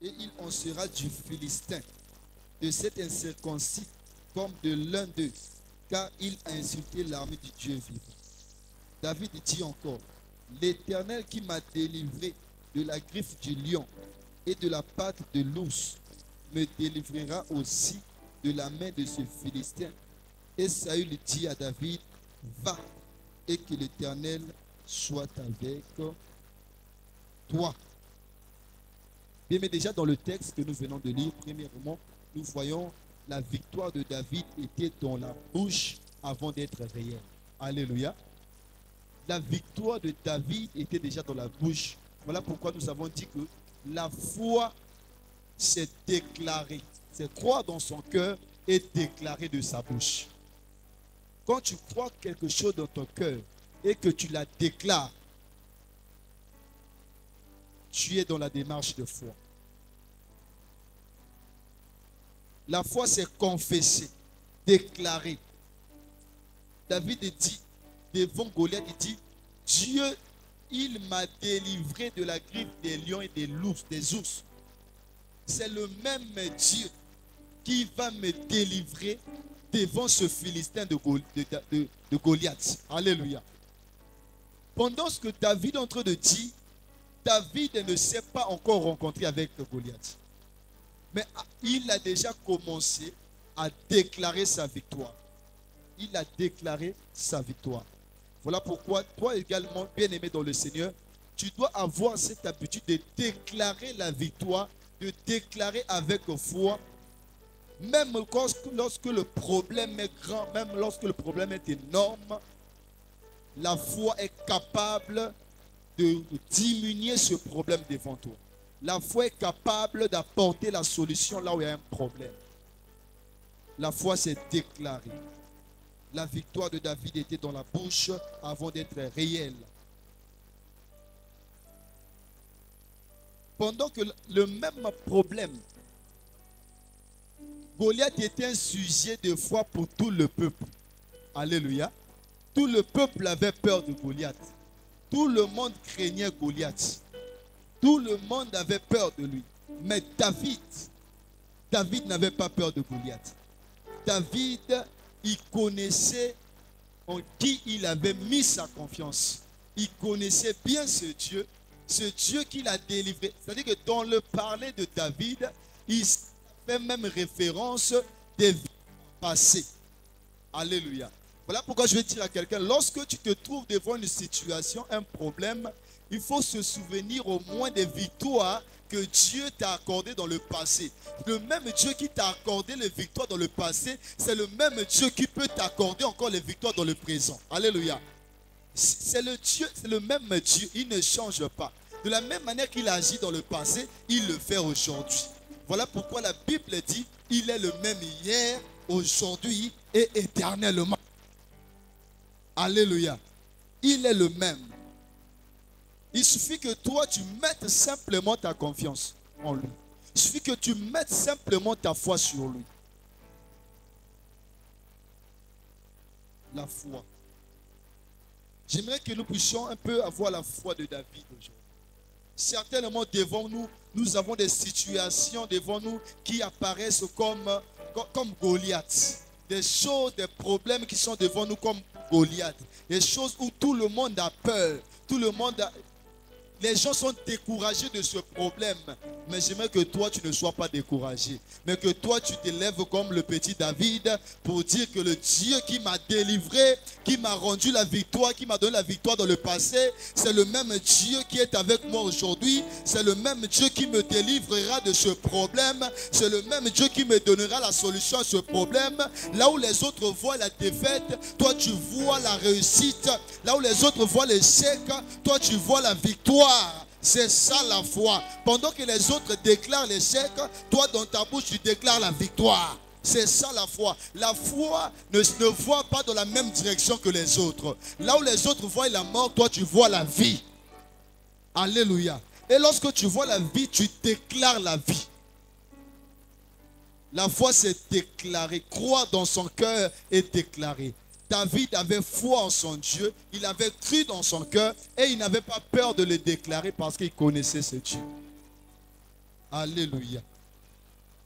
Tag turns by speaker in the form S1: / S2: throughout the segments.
S1: et il en sera du Philistin, de cet incirconcis, comme de l'un d'eux, car il a insulté l'armée du Dieu vivant. David dit encore, l'Éternel qui m'a délivré de la griffe du lion et de la patte de l'ours me délivrera aussi de la main de ce Philistin. Et Saül dit à David, va, et que l'Éternel soit avec toi. Bien, mais déjà dans le texte que nous venons de lire, premièrement, nous voyons la victoire de David était dans la bouche avant d'être réelle. Alléluia. La victoire de David était déjà dans la bouche. Voilà pourquoi nous avons dit que la foi s'est déclarée. C'est croire dans son cœur et déclarer de sa bouche. Quand tu crois quelque chose dans ton cœur et que tu la déclares, tu es dans la démarche de foi. La foi, c'est confesser, déclarer. David dit, devant Goliath, il dit, Dieu, il m'a délivré de la griffe des lions et des ours. C'est le même Dieu qui va me délivrer devant ce Philistin de Goliath. Alléluia. Pendant ce que David est en train de dire, David ne s'est pas encore rencontré avec Goliath. Mais il a déjà commencé à déclarer sa victoire. Il a déclaré sa victoire. Voilà pourquoi toi également, bien-aimé dans le Seigneur, tu dois avoir cette habitude de déclarer la victoire, de déclarer avec foi, même lorsque le problème est grand, même lorsque le problème est énorme, la foi est capable de diminuer ce problème devant toi. La foi est capable d'apporter la solution là où il y a un problème. La foi s'est déclarée. La victoire de David était dans la bouche avant d'être réelle. Pendant que le même problème, Goliath était un sujet de foi pour tout le peuple. Alléluia. Tout le peuple avait peur de Goliath. Tout le monde craignait Goliath. Tout le monde avait peur de lui. Mais David n'avait pas peur de Goliath. David, il connaissait en qui il avait mis sa confiance. Il connaissait bien ce Dieu qui l'a délivré. C'est-à-dire que dans le parler de David, il fait même référence des vies passées. Alléluia. Voilà pourquoi je vais dire à quelqu'un, lorsque tu te trouves devant une situation, un problème, il faut se souvenir au moins des victoires que Dieu t'a accordées dans le passé. Le même Dieu qui t'a accordé les victoires dans le passé, c'est le même Dieu qui peut t'accorder encore les victoires dans le présent. Alléluia. C'est le même Dieu, il ne change pas. De la même manière qu'il agit dans le passé, il le fait aujourd'hui. Voilà pourquoi la Bible dit, il est le même hier, aujourd'hui et éternellement. Alléluia. Il est le même. Il suffit que toi, tu mettes simplement ta confiance en lui. Il suffit que tu mettes simplement ta foi sur lui. La foi. J'aimerais que nous puissions un peu avoir la foi de David aujourd'hui. Certainement devant nous, nous avons des situations devant nous qui apparaissent comme Goliath. Des choses, des problèmes qui sont devant nous comme Goliath. Des choses où tout le monde a peur. Les gens sont découragés de ce problème. Mais j'aimerais que toi, tu ne sois pas découragé. Mais que toi, tu te lèves comme le petit David pour dire que le Dieu qui m'a délivré, qui m'a rendu la victoire, qui m'a donné la victoire dans le passé, c'est le même Dieu qui est avec moi aujourd'hui. C'est le même Dieu qui me délivrera de ce problème. C'est le même Dieu qui me donnera la solution à ce problème. Là où les autres voient la défaite, toi, tu vois la réussite. Là où les autres voient l'échec, toi, tu vois la victoire. C'est ça la foi. Pendant que les autres déclarent l'échec, toi dans ta bouche tu déclares la victoire. C'est ça la foi. La foi ne voit pas dans la même direction que les autres. Là où les autres voient la mort, toi tu vois la vie. Alléluia. Et lorsque tu vois la vie, tu déclares la vie. La foi c'est déclarer. Croire dans son cœur et déclarer. David avait foi en son Dieu, il avait cru dans son cœur et il n'avait pas peur de le déclarer parce qu'il connaissait ce Dieu. Alléluia.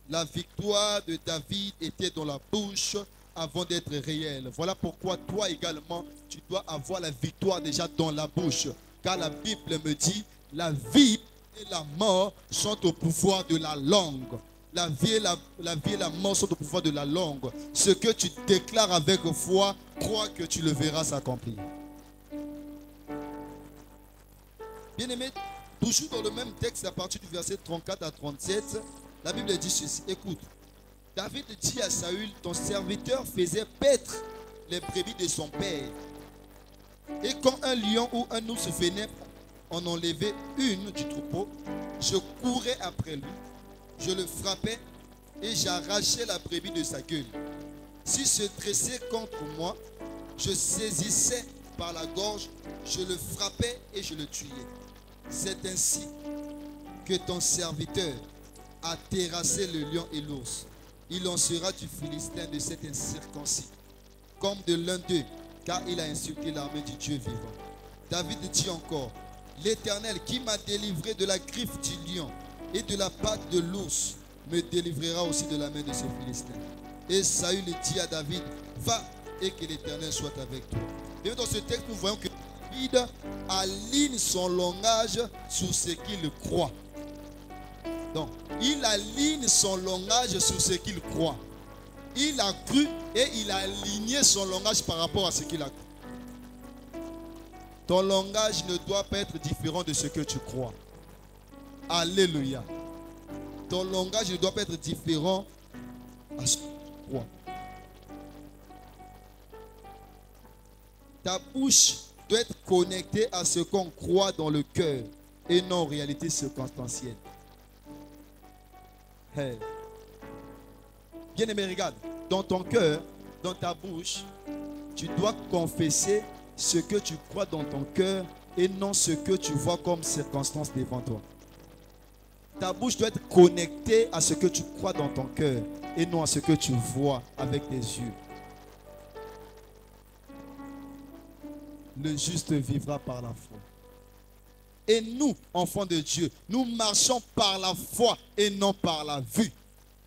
S1: La victoire de David était dans la bouche avant d'être réelle. Voilà pourquoi toi également, tu dois avoir la victoire déjà dans la bouche. Car la Bible me dit, la vie et la mort sont au pouvoir de la langue. La vie et la mort sont au pouvoir de la langue. Ce que tu déclares avec foi, crois que tu le verras s'accomplir. Bien-aimé, toujours dans le même texte, à partir du verset 34 à 37, la Bible dit ceci. Écoute, David dit à Saül, ton serviteur faisait paître les brebis de son père. Et quand un lion ou un ours venait en enlever une du troupeau, je courais après lui, je le frappais et j'arrachais la brebis de sa gueule. S'il se dressait contre moi, je saisissais par la gorge, je le frappais et je le tuais. C'est ainsi que ton serviteur a terrassé le lion et l'ours. Il en sera du Philistin de cet incirconcis, comme de l'un d'eux, car il a insulté l'armée du Dieu vivant. David dit encore, l'Éternel qui m'a délivré de la griffe du lion et de la patte de l'ours, me délivrera aussi de la main de ce Philistin. Et Saül dit à David, va et que l'Éternel soit avec toi. Et dans ce texte, nous voyons que David aligne son langage sur ce qu'il croit. Donc, il aligne son langage sur ce qu'il croit. Il a cru et il a aligné son langage par rapport à ce qu'il a cru. Ton langage ne doit pas être différent de ce que tu crois. Alléluia. Ton langage ne doit pas être différent à ce que tu crois. Ta bouche doit être connectée à ce qu'on croit dans le cœur et non en réalité circonstancielle. Hey. Bien-aimé, regarde, dans ton cœur, dans ta bouche, tu dois confesser ce que tu crois dans ton cœur et non ce que tu vois comme circonstance devant toi. Ta bouche doit être connectée à ce que tu crois dans ton cœur et non à ce que tu vois avec tes yeux. Le juste vivra par la foi. Et nous, enfants de Dieu, nous marchons par la foi et non par la vue.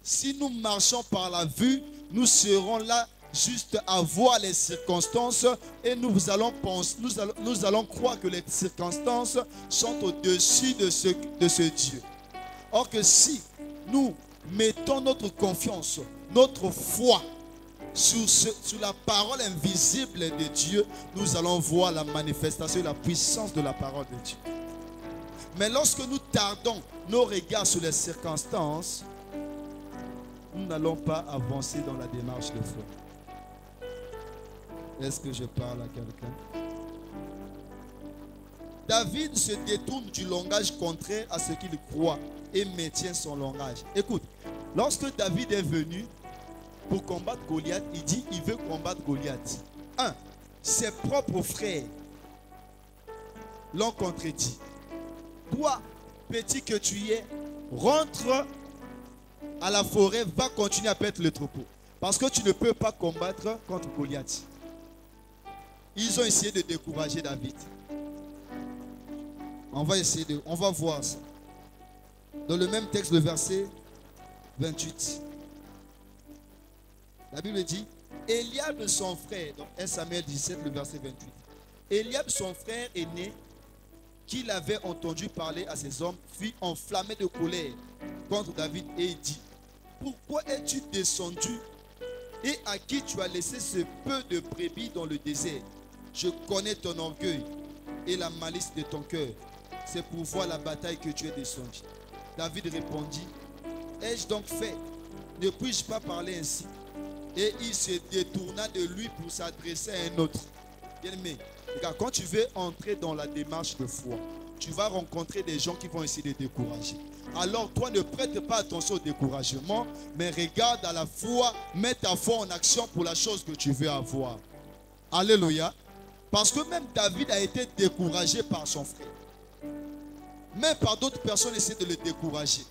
S1: Si nous marchons par la vue, nous serons là juste à voir les circonstances et nous allons croire que les circonstances sont au-dessus de ce Dieu. Or que si nous mettons notre confiance, notre foi sur la parole invisible de Dieu, nous allons voir la manifestation et la puissance de la parole de Dieu. Mais lorsque nous tardons nos regards sur les circonstances, nous n'allons pas avancer dans la démarche de foi. Est-ce que je parle à quelqu'un? David se détourne du langage contraire à ce qu'il croit et maintient son langage. Écoute, lorsque David est venu pour combattre Goliath, il dit qu'il veut combattre Goliath. Ses propres frères l'ont contredit. Toi, petit que tu es, rentre à la forêt, va continuer à paître le troupeau. Parce que tu ne peux pas combattre contre Goliath. Ils ont essayé de décourager David. On va voir ça. Dans le même texte, le verset 28. La Bible dit, Eliab son frère, donc 1 Samuel 17, le verset 28. Eliab son frère aîné, qu'il avait entendu parler à ses hommes, fut enflammé de colère contre David et il dit, pourquoi es-tu descendu et à qui tu as laissé ce peu de brebis dans le désert? Je connais ton orgueil et la malice de ton cœur. C'est pour voir la bataille que tu es descendu. David répondit, ai-je donc fait? Ne puis-je pas parler ainsi? Et il se détourna de lui pour s'adresser à un autre. Bien-aimé, regarde, quand tu veux entrer dans la démarche de foi, tu vas rencontrer des gens qui vont essayer de te décourager. Alors toi, ne prête pas attention au découragement, mais regarde à la foi, mets ta foi en action pour la chose que tu veux avoir. Alléluia. Parce que même David a été découragé par son frère. Même par d'autres personnes essaient de le décourager.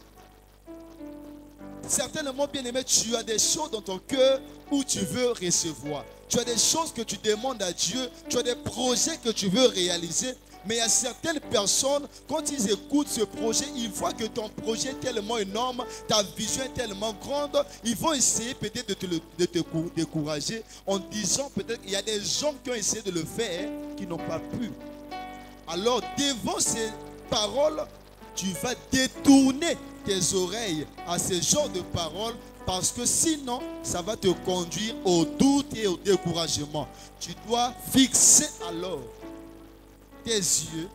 S1: Certainement, bien-aimé, tu as des choses dans ton cœur où tu veux recevoir. Tu as des choses que tu demandes à Dieu. Tu as des projets que tu veux réaliser. Mais il y a certaines personnes, quand ils écoutent ce projet, ils voient que ton projet est tellement énorme, ta vision est tellement grande, ils vont essayer peut-être de te décourager en disant peut-être qu'il y a des gens qui ont essayé de le faire qui n'ont pas pu. Alors, devant ces paroles, tu vas détourner tes oreilles à ce genre de paroles parce que sinon, ça va te conduire au doute et au découragement. Tu dois fixer alors tes yeux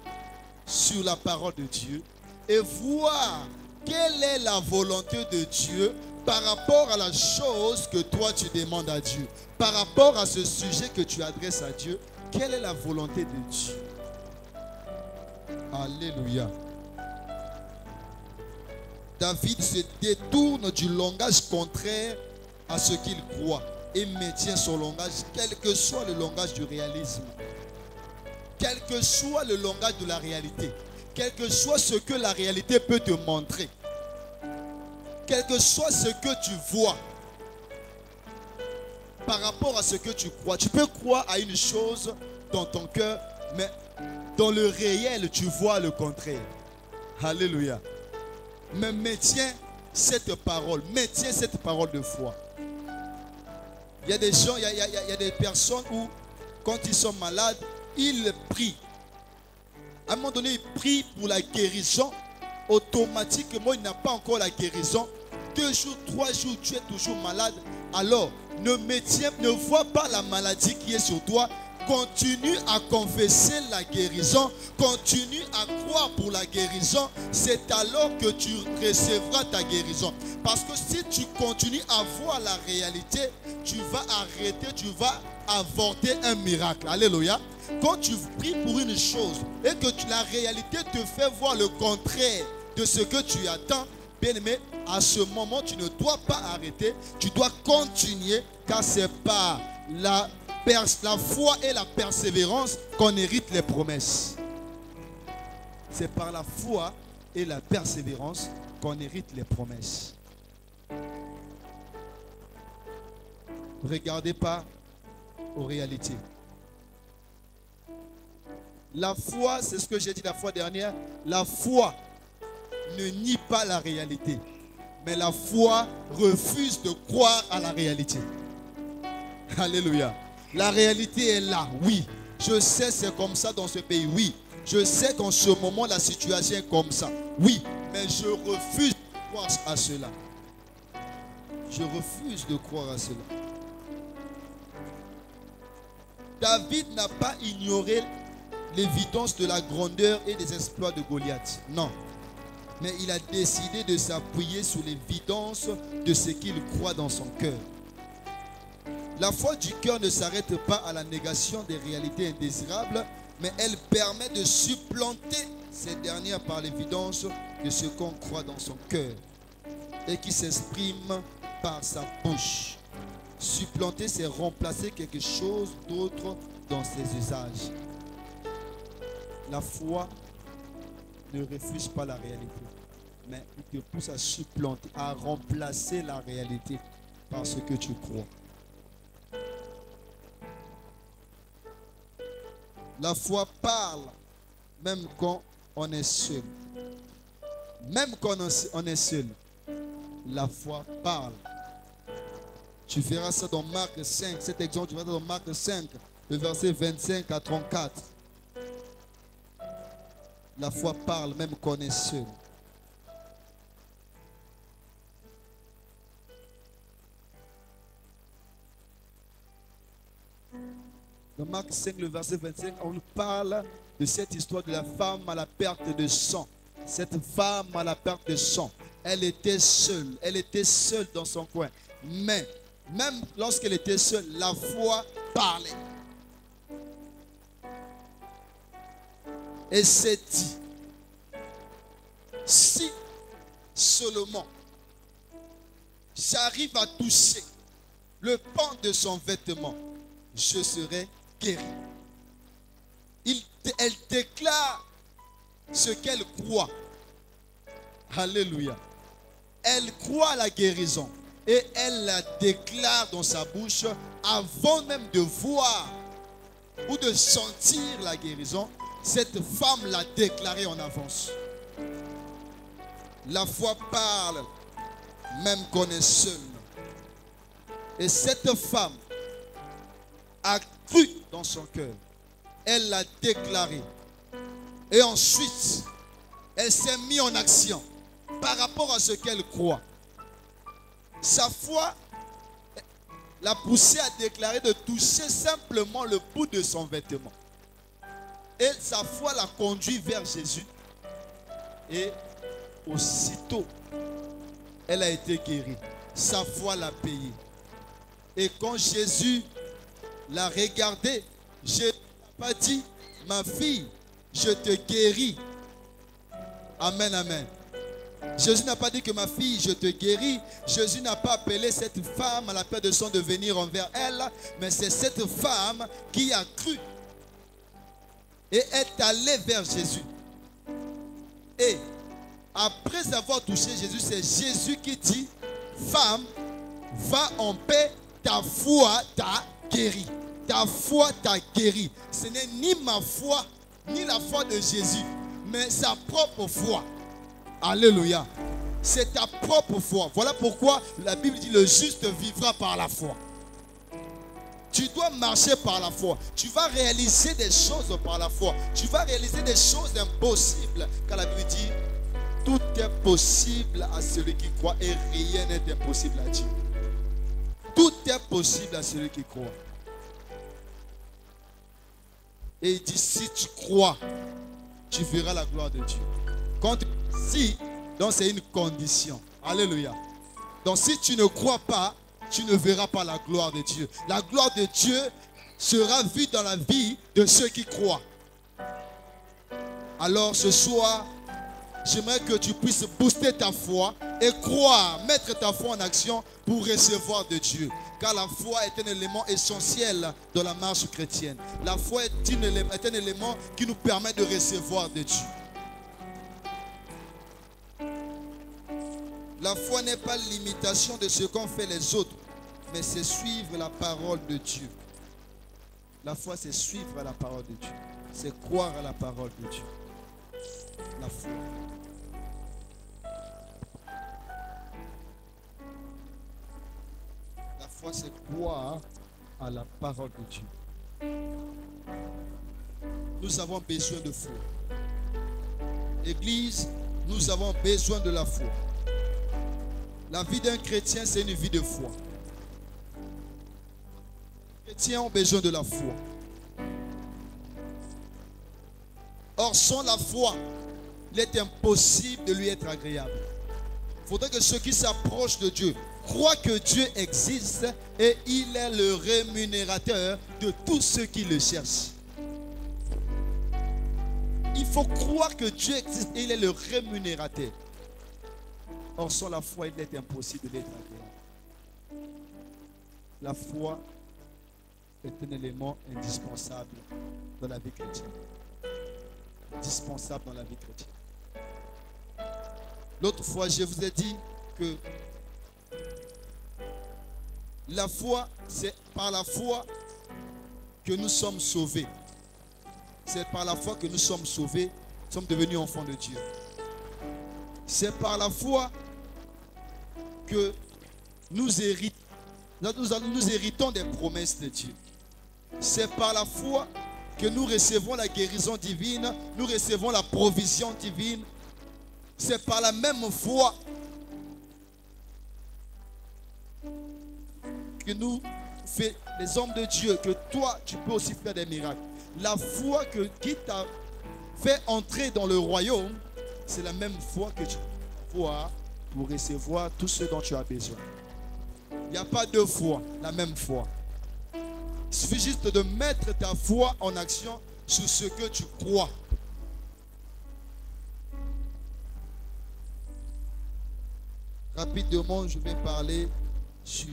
S1: sur la parole de Dieu et voir quelle est la volonté de Dieu par rapport à la chose que toi tu demandes à Dieu, par rapport à ce sujet que tu adresses à Dieu. Quelle est la volonté de Dieu? Alléluia. David se détourne du langage contraire à ce qu'il croit et maintient son langage, quel que soit le langage du réalisme, quel que soit le langage de la réalité, quel que soit ce que la réalité peut te montrer, quel que soit ce que tu vois par rapport à ce que tu crois. Tu peux croire à une chose dans ton cœur, mais dans le réel, tu vois le contraire. Alléluia. Mais maintiens cette parole de foi. Il y a des gens, il y a des personnes où, quand ils sont malades, ils prient. À un moment donné, ils prient pour la guérison. Automatiquement, il n'a pas encore la guérison. 2 jours, 3 jours, tu es toujours malade. Alors, ne vois pas la maladie qui est sur toi. Continue à confesser la guérison. Continue à croire pour la guérison. C'est alors que tu recevras ta guérison. Parce que si tu continues à voir la réalité, tu vas arrêter, tu vas avorter un miracle. Alléluia. Quand tu pries pour une chose et que la réalité te fait voir le contraire de ce que tu attends, bien aimé, à ce moment, tu ne dois pas arrêter. Tu dois continuer, car c'est par la foi et la persévérance qu'on hérite les promesses. C'est par la foi et la persévérance qu'on hérite les promesses. Ne regardez pas aux réalités. La foi, c'est ce que j'ai dit la fois dernière, la foi ne nie pas la réalité, mais la foi refuse de croire à la réalité. Alléluia. La réalité est là, oui. Je sais c'est comme ça dans ce pays, oui. Je sais qu'en ce moment la situation est comme ça, oui. Mais je refuse de croire à cela. Je refuse de croire à cela. David n'a pas ignoré l'évidence de la grandeur et des exploits de Goliath. Non. Mais il a décidé de s'appuyer sur l'évidence de ce qu'il croit dans son cœur. La foi du cœur ne s'arrête pas à la négation des réalités indésirables, mais elle permet de supplanter ces dernières par l'évidence de ce qu'on croit dans son cœur et qui s'exprime par sa bouche. Supplanter, c'est remplacer quelque chose d'autre dans ses usages. La foi ne refuse pas la réalité, mais il te pousse à supplanter, à remplacer la réalité par ce que tu crois. La foi parle même quand on est seul. Même quand on est seul, la foi parle. Tu verras ça dans Marc 5. Cet exemple, tu verras dans Marc 5, le verset 25 à 34. La foi parle même quand on est seul. Dans Marc 5, le verset 25, on nous parle de cette histoire de la femme à la perte de sang. Cette femme à la perte de sang, elle était seule dans son coin. Mais, même lorsqu'elle était seule, la foi parlait. Et s'est dit, si seulement j'arrive à toucher le pan de son vêtement, je serai guérie. Elle déclare ce qu'elle croit. Alléluia. Elle croit à la guérison et elle la déclare dans sa bouche avant même de voir ou de sentir la guérison. Cette femme l'a déclaré en avance. La foi parle, même qu'on est seul. Et cette femme a cru dans son cœur. Elle l'a déclaré. Et ensuite, elle s'est mise en action par rapport à ce qu'elle croit. Sa foi l'a poussée à déclarer de toucher simplement le bout de son vêtement. Et sa foi l'a conduit vers Jésus. Et aussitôt, elle a été guérie. Sa foi l'a payée. Et quand Jésus l'a regardée, Jésus n'a pas dit, ma fille, je te guéris. Amen, amen. Jésus n'a pas dit que ma fille, je te guéris. Jésus n'a pas appelé cette femme à la paix de sang de venir envers elle. Mais c'est cette femme qui a cru et est allée vers Jésus. Et après avoir touché Jésus, c'est Jésus qui dit, femme, va en paix, ta foi t'a guéri. Ta foi t'a guéri. Ce n'est ni ma foi, ni la foi de Jésus, mais sa propre foi. Alléluia. C'est ta propre foi. Voilà pourquoi la Bible dit, le juste vivra par la foi. Tu dois marcher par la foi. Tu vas réaliser des choses par la foi. Tu vas réaliser des choses impossibles. Car la Bible dit, tout est possible à celui qui croit et rien n'est impossible à Dieu. Tout est possible à celui qui croit. Et il dit, si tu crois, tu verras la gloire de Dieu. Quand si, donc c'est une condition. Alléluia. Donc si tu ne crois pas, tu ne verras pas la gloire de Dieu. La gloire de Dieu sera vue dans la vie de ceux qui croient. Alors ce soir, j'aimerais que tu puisses booster ta foi et croire, mettre ta foi en action pour recevoir de Dieu. Car la foi est un élément essentiel de la marche chrétienne. La foi est un élément qui nous permet de recevoir de Dieu. La foi n'est pas l'imitation de ce qu'ont fait les autres, mais c'est suivre la parole de Dieu. La foi, c'est suivre la parole de Dieu. C'est croire à la parole de Dieu. La foi. La foi, c'est croire à la parole de Dieu. Nous avons besoin de foi. Église, nous avons besoin de la foi. La vie d'un chrétien, c'est une vie de foi. Les chrétiens ont besoin de la foi. Or, sans la foi, il est impossible de lui être agréable. Il faudrait que ceux qui s'approchent de Dieu croient que Dieu existe et il est le rémunérateur de tous ceux qui le cherchent. Il faut croire que Dieu existe et il est le rémunérateur. Or, sans la foi, il est impossible d'être agréable. La foi est un élément indispensable dans la vie chrétienne. Indispensable dans la vie chrétienne. L'autre fois, je vous ai dit que la foi, c'est par la foi que nous sommes sauvés. C'est par la foi que nous sommes sauvés, nous sommes devenus enfants de Dieu. C'est par la foi que nous héritons des promesses de Dieu. C'est par la foi que nous recevons la guérison divine, nous recevons la provision divine. C'est par la même foi que nous faisons les hommes de Dieu, que toi, tu peux aussi faire des miracles. La foi qui t'a fait entrer dans le royaume, c'est la même foi que tu peux avoir pour recevoir tout ce dont tu as besoin. Il n'y a pas deux fois, la même foi. Il suffit juste de mettre ta foi en action sur ce que tu crois. Rapidement, je vais parler sur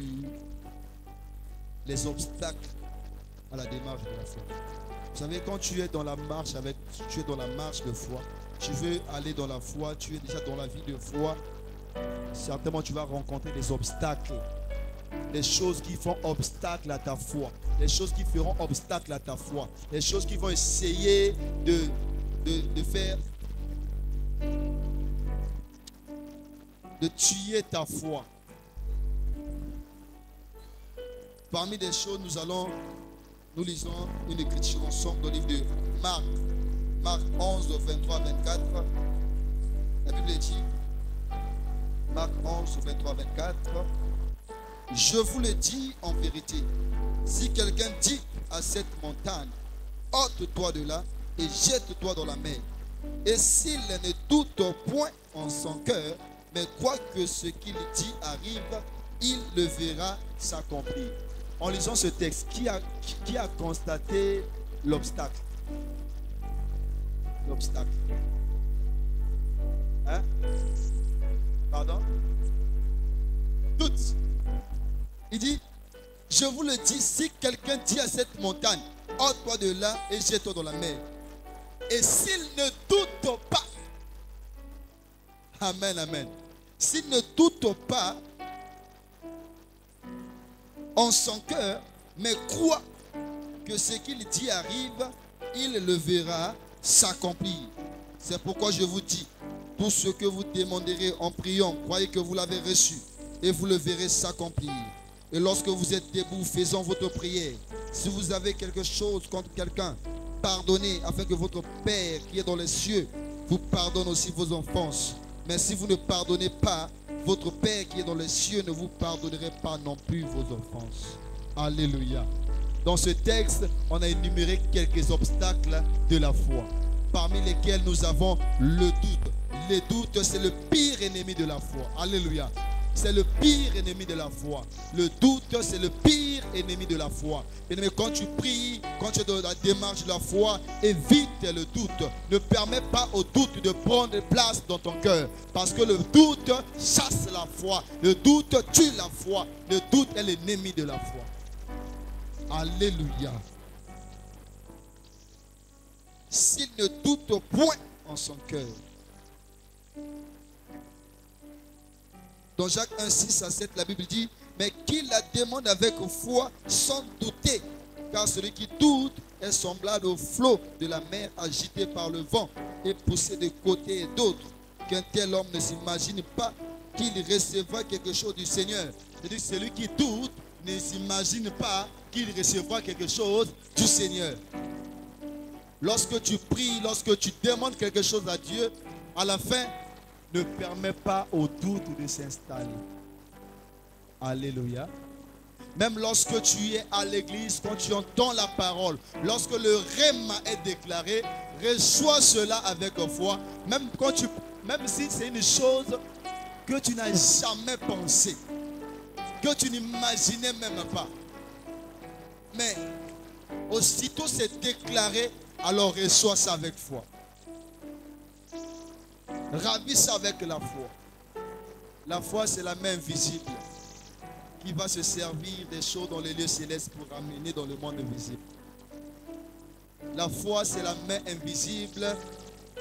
S1: les obstacles à la démarche de la foi. Vous savez, quand tu es dans la marche de foi, tu veux aller dans la foi, tu es déjà dans la vie de foi, certainement tu vas rencontrer des obstacles les choses qui font obstacle à ta foi, les choses qui feront obstacle à ta foi, les choses qui vont essayer de faire, de tuer ta foi. Parmi les choses, nous lisons une écriture ensemble dans le livre de Marc. Marc 11, 23, 24. La Bible dit, Marc 11, 23, 24. Je vous le dis en vérité, si quelqu'un dit à cette montagne, ôte-toi de là et jette-toi dans la mer, et s'il ne doute point en son cœur, mais croit que ce qu'il dit arrive, il le verra s'accomplir. En lisant ce texte, qui a constaté l'obstacle? L'obstacle. Hein? Pardon? Toutes. Il dit, je vous le dis, si quelqu'un dit à cette montagne, ôte-toi de là et jette-toi dans la mer, et s'il ne doute pas, amen, amen, s'il ne doute pas en son cœur, mais croit que ce qu'il dit arrive, il le verra s'accomplir. C'est pourquoi je vous dis, tout ce que vous demanderez en priant, croyez que vous l'avez reçu, et vous le verrez s'accomplir. Et lorsque vous êtes debout, faisant votre prière, si vous avez quelque chose contre quelqu'un, pardonnez, afin que votre Père qui est dans les cieux vous pardonne aussi vos offenses. Mais si vous ne pardonnez pas, votre Père qui est dans les cieux ne vous pardonnerait pas non plus vos offenses. Alléluia. Dans ce texte, on a énuméré quelques obstacles de la foi, parmi lesquels nous avons le doute. Le doute, c'est le pire ennemi de la foi. Alléluia. C'est le pire ennemi de la foi. Le doute, c'est le pire ennemi de la foi. Et quand tu pries, quand tu es dans la démarche de la foi, évite le doute. Ne permets pas au doute de prendre place dans ton cœur. Parce que le doute chasse la foi. Le doute tue la foi. Le doute est l'ennemi de la foi. Alléluia. S'il ne doute point en son cœur. Dans Jacques 1, 6 à 7, la Bible dit, mais qu'il la demande avec foi sans douter, car celui qui doute est semblable au flot de la mer agité par le vent et poussé de côté et d'autre. Qu'un tel homme ne s'imagine pas qu'il recevra quelque chose du Seigneur. C'est-à-dire que celui qui doute ne s'imagine pas qu'il recevra quelque chose du Seigneur. Lorsque tu pries, lorsque tu demandes quelque chose à Dieu, à la fin, ne permet pas au doute de s'installer. Alléluia. Même lorsque tu es à l'église, quand tu entends la parole, lorsque le rhéma est déclaré, reçois cela avec foi. Même si c'est une chose que tu n'as jamais pensé, que tu n'imaginais même pas. Mais aussitôt c'est déclaré, alors reçois ça avec foi. Ravis ça avec la foi. La foi, c'est la main visible qui va se servir des choses dans les lieux célestes pour ramener dans le monde invisible. La foi, c'est la main invisible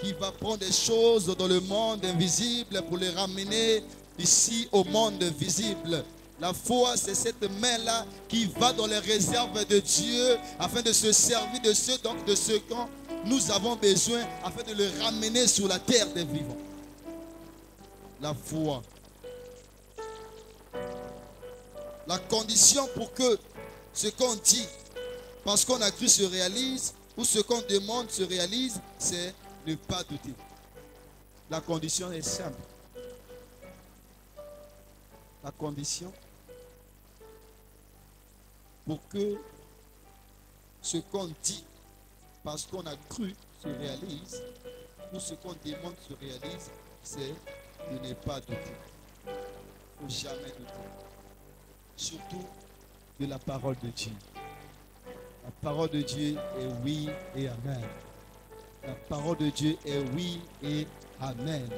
S1: qui va prendre des choses dans le monde invisible pour les ramener ici au monde visible. La foi, c'est cette main-là qui va dans les réserves de Dieu afin de se servir de ce dont nous avons besoin afin de le ramener sur la terre des vivants. La foi. La condition pour que ce qu'on dit, parce qu'on a cru, se réalise, ou ce qu'on demande se réalise, c'est ne pas douter. La condition est simple. La condition pour que ce qu'on dit, parce qu'on a cru, se réalise, ou ce qu'on demande se réalise, c'est de ne pas douter. Il ne faut jamais douter. Surtout de la parole de Dieu. La parole de Dieu est oui et amen. La parole de Dieu est oui et amen.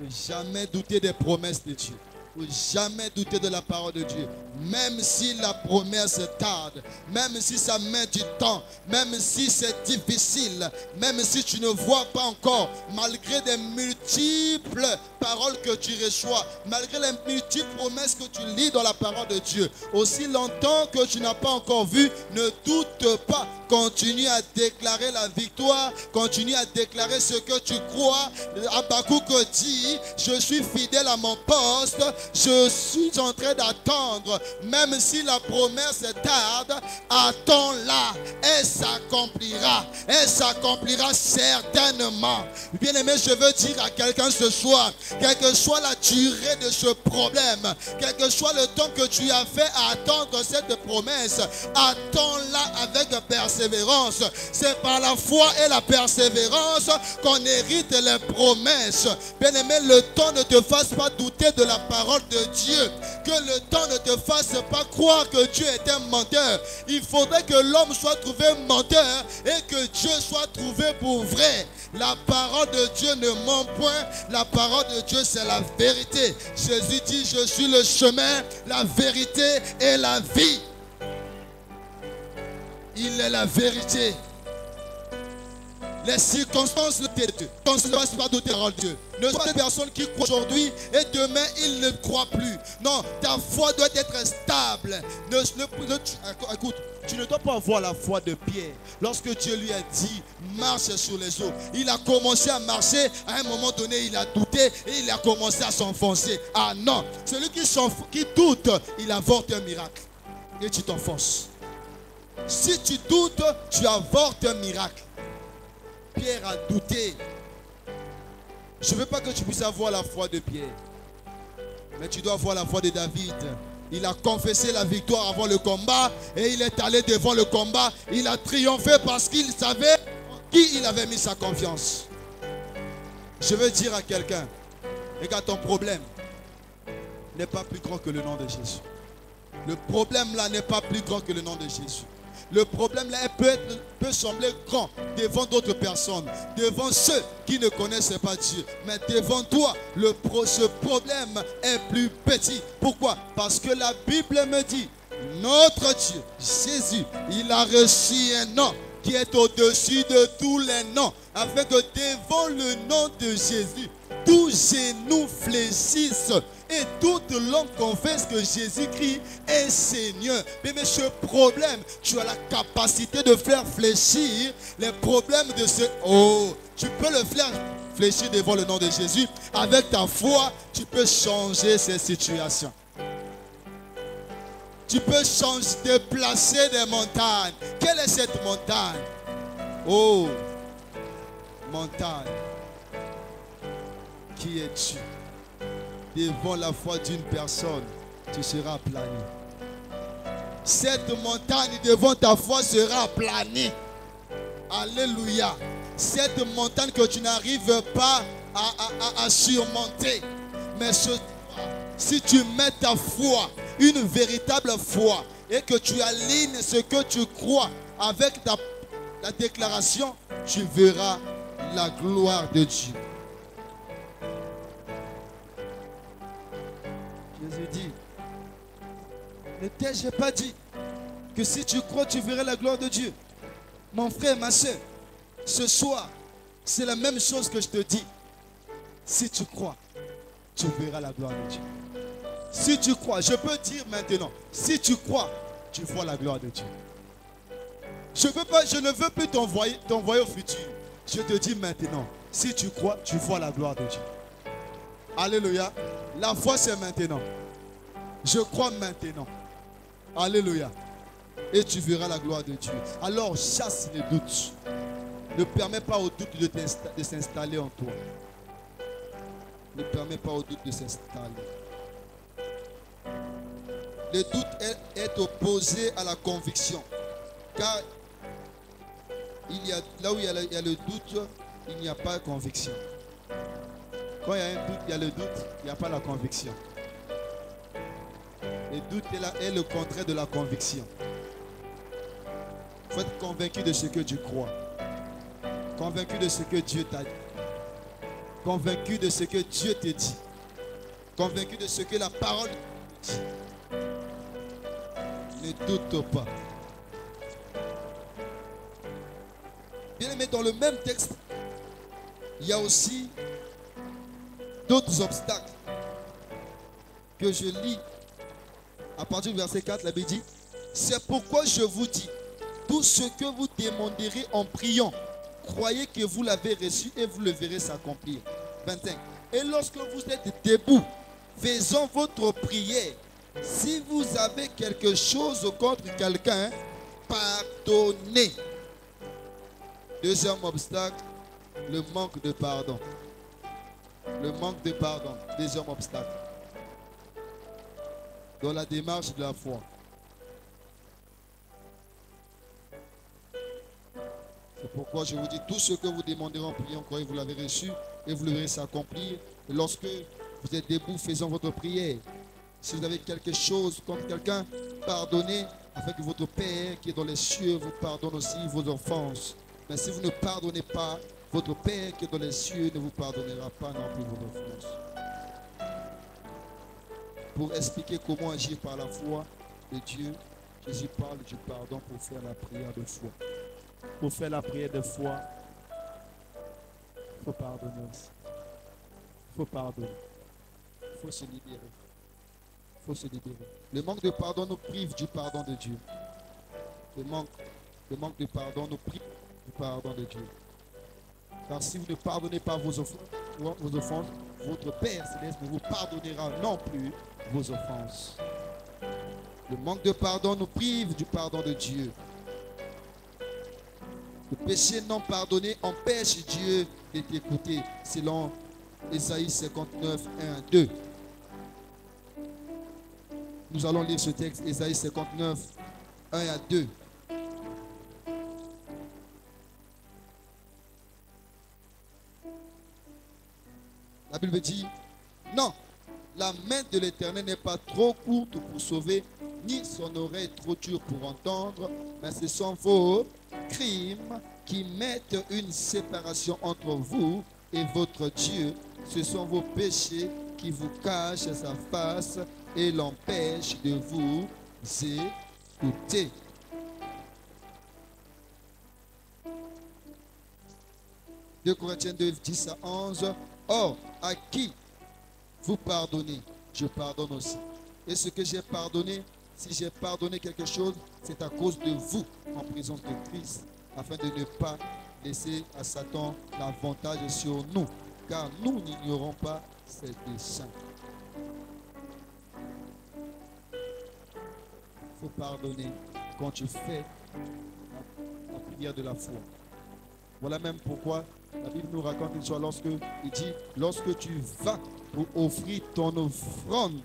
S1: Ne jamais douter des promesses de Dieu. Il ne faut jamais douter de la parole de Dieu. Même si la promesse tarde, même si ça met du temps, même si c'est difficile, même si tu ne vois pas encore, malgré des multiples paroles que tu reçois, malgré les multiples promesses que tu lis dans la parole de Dieu, aussi longtemps que tu n'as pas encore vu, ne doute pas. Continue à déclarer la victoire, continue à déclarer ce que tu crois. Habakkuk dit, je suis fidèle à mon poste, je suis en train d'attendre, même si la promesse tarde, attends-la, elle s'accomplira certainement. Bien-aimé, je veux dire à quelqu'un ce soir, quelle que soit la durée de ce problème, quel que soit le temps que tu as fait à attendre cette promesse, attends-la avec persévérance. C'est par la foi et la persévérance qu'on hérite les promesses. Bien-aimé, le temps ne te fasse pas douter de la parole de Dieu. Que le temps ne te fasse pas croire que Dieu est un menteur. Il faudrait que l'homme soit trouvé menteur et que Dieu soit trouvé pour vrai. La parole de Dieu ne ment point. La parole de Dieu, c'est la vérité. Jésus dit, je suis le chemin, la vérité et la vie. Il est la vérité. Les circonstances ne te fassent pas douter de la parole de Dieu. Ne sois pas des personnes qui croient aujourd'hui et demain ils ne croient plus. Non, ta foi doit être stable. Écoute, tu ne dois pas avoir la foi de Pierre. Lorsque Dieu lui a dit, marche sur les eaux. Il a commencé à marcher. À un moment donné, il a douté et il a commencé à s'enfoncer. Ah non, celui qui doute, il avorte un miracle. Et tu t'enfonces. Si tu doutes, tu avortes un miracle. Pierre a douté. Je ne veux pas que tu puisses avoir la foi de Pierre. Mais tu dois avoir la foi de David. Il a confessé la victoire avant le combat. Et il est allé devant le combat. Il a triomphé parce qu'il savait en qui il avait mis sa confiance. Je veux dire à quelqu'un, regarde, ton problème n'est pas plus grand que le nom de Jésus. Le problème là n'est pas plus grand que le nom de Jésus. Le problème là peut sembler grand devant d'autres personnes, devant ceux qui ne connaissaient pas Dieu. Mais devant toi, ce problème est plus petit. Pourquoi? Parce que la Bible me dit, notre Dieu, Jésus, il a reçu un nom qui est au-dessus de tous les noms, afin que devant le nom de Jésus, tous genoux fléchissent et toute langue confesse que Jésus-Christ est Seigneur. Mais ce problème, tu as la capacité de faire fléchir les problèmes de ce... Oh, tu peux le faire fléchir devant le nom de Jésus. Avec ta foi, tu peux changer ces situations. Tu peux déplacer des montagnes. Quelle est cette montagne? Oh, montagne. Qui es-tu? Devant la foi d'une personne, tu seras aplani. Cette montagne devant ta foi sera aplanie. Alléluia. Cette montagne que tu n'arrives pas à surmonter. Mais si tu mets ta foi, une véritable foi, et que tu alignes ce que tu crois avec la déclaration, tu verras la gloire de Dieu. Jésus dit, ne t'ai-je pas dit que si tu crois, tu verras la gloire de Dieu? Mon frère, ma soeur, ce soir, c'est la même chose que je te dis. Si tu crois, tu verras la gloire de Dieu. Si tu crois, je peux dire maintenant, si tu crois, tu vois la gloire de Dieu. Je ne veux plus t'envoyer au futur. Je te dis maintenant, si tu crois, tu vois la gloire de Dieu. Alléluia. La foi, c'est maintenant. Je crois maintenant. Alléluia. Et tu verras la gloire de Dieu. Alors, chasse les doutes. Ne permets pas au doute de s'installer en toi. Ne permets pas au doute de s'installer. Le doute est opposé à la conviction. Car là où il y a le doute, il n'y a pas de conviction. Quand il y a un doute, il y a le doute, il n'y a pas la conviction. Le doute est le contraire de la conviction. Il faut être convaincu de ce que tu crois. Convaincu de ce que Dieu t'a dit. Convaincu de ce que Dieu te dit. Convaincu de ce que la parole dit. Ne doute pas. Bien aimé, dans le même texte, il y a aussi d'autres obstacles que je lis. À partir du verset 4, la Bible dit, c'est pourquoi je vous dis, tout ce que vous demanderez en priant, croyez que vous l'avez reçu et vous le verrez s'accomplir. 25. Et lorsque vous êtes debout, faisons votre prière. Si vous avez quelque chose contre quelqu'un, pardonnez. Deuxième obstacle, le manque de pardon. Le manque de pardon. Deuxième obstacle. Dans la démarche de la foi. C'est pourquoi je vous dis, tout ce que vous demanderez en priant, croyez, vous l'avez reçu et vous le verrez s'accomplir. Et lorsque vous êtes debout, faisons votre prière. Si vous avez quelque chose contre quelqu'un, pardonnez, afin que votre Père qui est dans les cieux vous pardonne aussi vos offenses. Mais si vous ne pardonnez pas, votre Père qui est dans les cieux ne vous pardonnera pas non plus vos offenses. Pour expliquer comment agir par la foi de Dieu, Jésus parle du pardon pour faire la prière de foi. Pour faire la prière de foi, il faut pardonner aussi. Il faut pardonner. Il faut se libérer. Il faut se libérer. Le manque de pardon nous prive du pardon de Dieu. Le manque de pardon nous prive du pardon de Dieu. Car si vous ne pardonnez pas vos offenses, votre Père céleste ne vous pardonnera non plus vos offenses. Le manque de pardon nous prive du pardon de Dieu. Le péché non pardonné empêche Dieu de t'écouter, selon Ésaïe 59, 1 à 2. Nous allons lire ce texte, Ésaïe 59, 1 à 2. La Bible dit, non, la main de l'Éternel n'est pas trop courte pour sauver, ni son oreille trop dure pour entendre, mais ce sont vos crimes qui mettent une séparation entre vous et votre Dieu. Ce sont vos péchés qui vous cachent sa face et l'empêchent de vous écouter. « 2 Corinthiens 2, 10 à 11. Or, à qui vous pardonnez, je pardonne aussi. Et ce que j'ai pardonné, si j'ai pardonné quelque chose, c'est à cause de vous, en présence de Christ, afin de ne pas laisser à Satan l'avantage sur nous, car nous n'ignorons pas ses desseins. Il faut pardonner quand tu fais la prière de la foi. Voilà même pourquoi la Bible nous raconte une histoire il dit, lorsque tu vas pour offrir ton offrande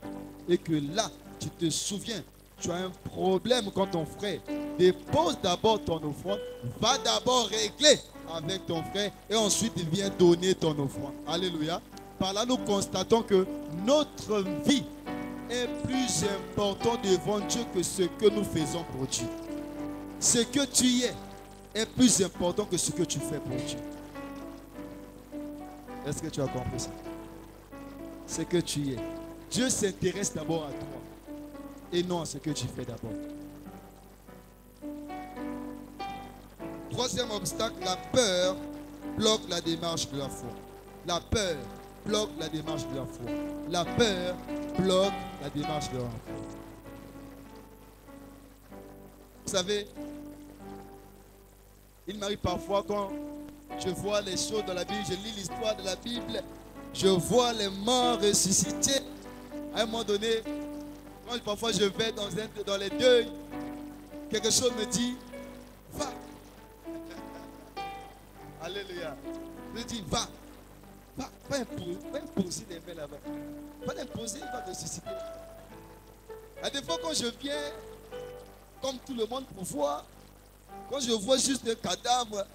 S1: et que là, tu te souviens, tu as un problème quand ton frère, dépose d'abord ton offrande, va d'abord régler avec ton frère et ensuite viens donner ton offrande. Alléluia. Par là, nous constatons que notre vie est plus importante devant Dieu que ce que nous faisons pour Dieu. Ce que tu es est plus important que ce que tu fais pour Dieu. Est-ce que tu as compris ça? Ce que tu es. Dieu s'intéresse d'abord à toi et non à ce que tu fais d'abord. Troisième obstacle, la peur bloque la démarche de la foi. La peur bloque la démarche de la foi. La peur bloque la démarche de la foi. Vous savez, il m'arrive parfois quand je vois les choses dans la Bible, je lis l'histoire de la Bible, je vois les morts ressuscités. À un moment donné, quand parfois je vais dans les deuils, quelque chose me dit, va. Alléluia. Je dis, va. Pas imposer les mains là-bas. Pas l'imposer, il va te susciter. À des fois, quand je viens, comme tout le monde pour voir, quand je vois juste un cadavre,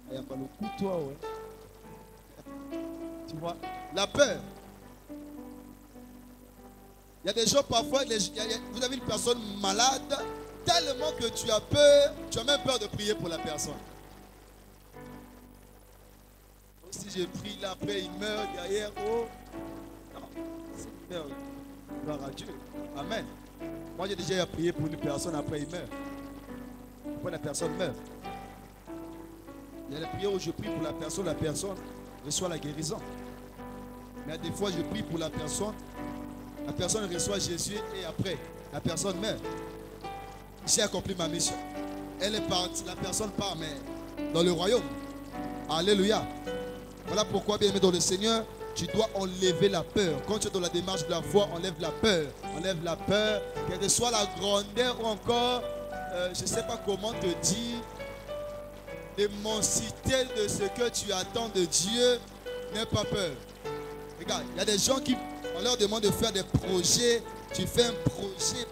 S1: il y a pas le coup, toi, ouais. Tu vois, la peur. Il y a des gens parfois, vous avez une personne malade, tellement que tu as peur, tu as même peur de prier pour la personne. Si je prie là, après il meurt derrière. Oh, non, il meurt. Gloire à Dieu. Amen. Moi j'ai déjà prié pour une personne, après il meurt. Après la personne meurt. Il y a des prières où je prie pour la personne reçoit la guérison. Mais des fois je prie pour la personne reçoit Jésus et après la personne meurt. J'ai accompli ma mission. Elle est partie, la personne part, mais dans le royaume. Alléluia. Voilà pourquoi, bien aimé dans le Seigneur, tu dois enlever la peur. Quand tu es dans la démarche de la foi, enlève la peur. Enlève la peur, quelle que soit la grandeur ou encore, je ne sais pas comment te dire, l'immensité de ce que tu attends de Dieu. N'aie pas peur. Regarde, il y a des gens qui, on leur demande de faire des projets. Tu fais un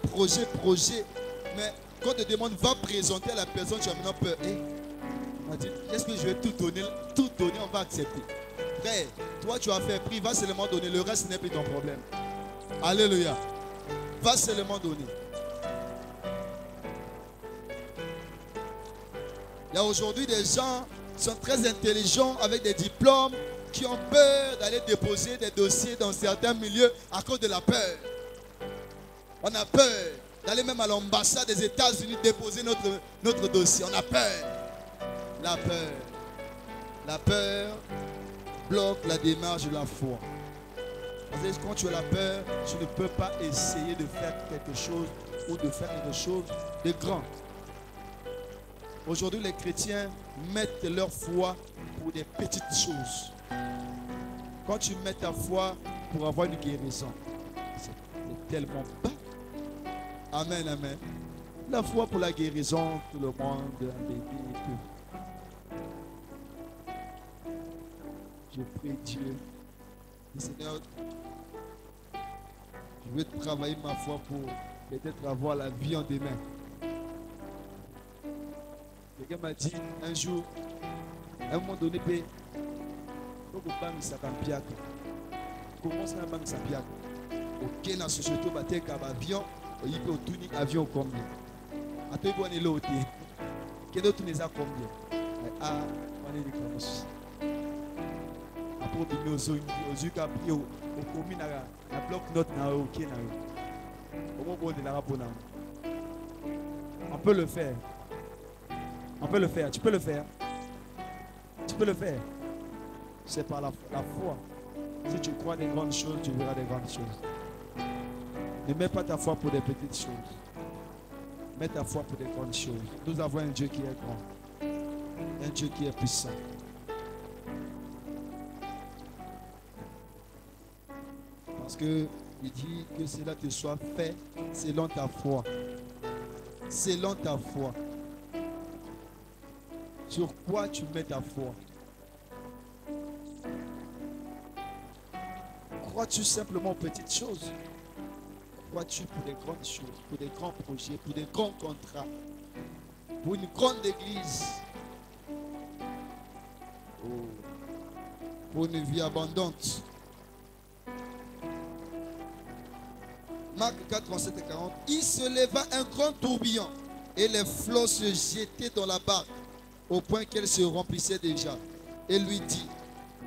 S1: projet. Mais quand on te demande, va présenter à la personne, tu as maintenant peur. On va dire, est-ce que je vais tout donner, on va accepter. Frère, toi tu as fait prix, va seulement donner. Le reste n'est plus ton problème. Alléluia. Va seulement donner. Il y a aujourd'hui des gens qui sont très intelligents avec des diplômes qui ont peur d'aller déposer des dossiers dans certains milieux à cause de la peur. On a peur d'aller même à l'ambassade des États-Unis déposer notre dossier. On a peur. La peur bloque la démarche de la foi. Parce que quand tu as la peur, tu ne peux pas essayer de faire quelque chose ou de faire quelque chose de grand. Aujourd'hui, les chrétiens mettent leur foi pour des petites choses. Quand tu mets ta foi pour avoir une guérison, c'est tellement bas. Amen, amen. La foi pour la guérison, tout le monde, un bébé et tout. Je prie Dieu. Seigneur, je veux travailler ma foi pour peut-être avoir la vie en demain. Quelqu'un m'a dit un jour, à un moment donné, commence à bang sa piaka. Ok, na société batte ka avion, il peut tourner avion combien. Attends, il est l'autre. Quel autre n'est pas combien? Ah, on est les commences. Après, on est aux yeux qui au commis na bloc note na ok na. Comment on est là pour nous? On peut le faire. On peut le faire. Tu peux le faire. Tu peux le faire. C'est par la foi. Si tu crois des grandes choses, tu verras des grandes choses. Ne mets pas ta foi pour des petites choses. Mets ta foi pour des grandes choses. Nous avons un Dieu qui est grand. Un Dieu qui est puissant. Parce qu'il dit que cela te soit fait selon ta foi. Selon ta foi. Sur quoi tu mets ta foi? Crois-tu simplement aux petites choses? Crois-tu pour des grandes choses, pour des grands projets, pour des grands contrats, pour une grande église, pour une vie abondante? Marc 4, 37 et 40. Il se leva un grand tourbillon et les flots se jetaient dans la barque au point qu'elle se remplissait déjà. Et lui dit,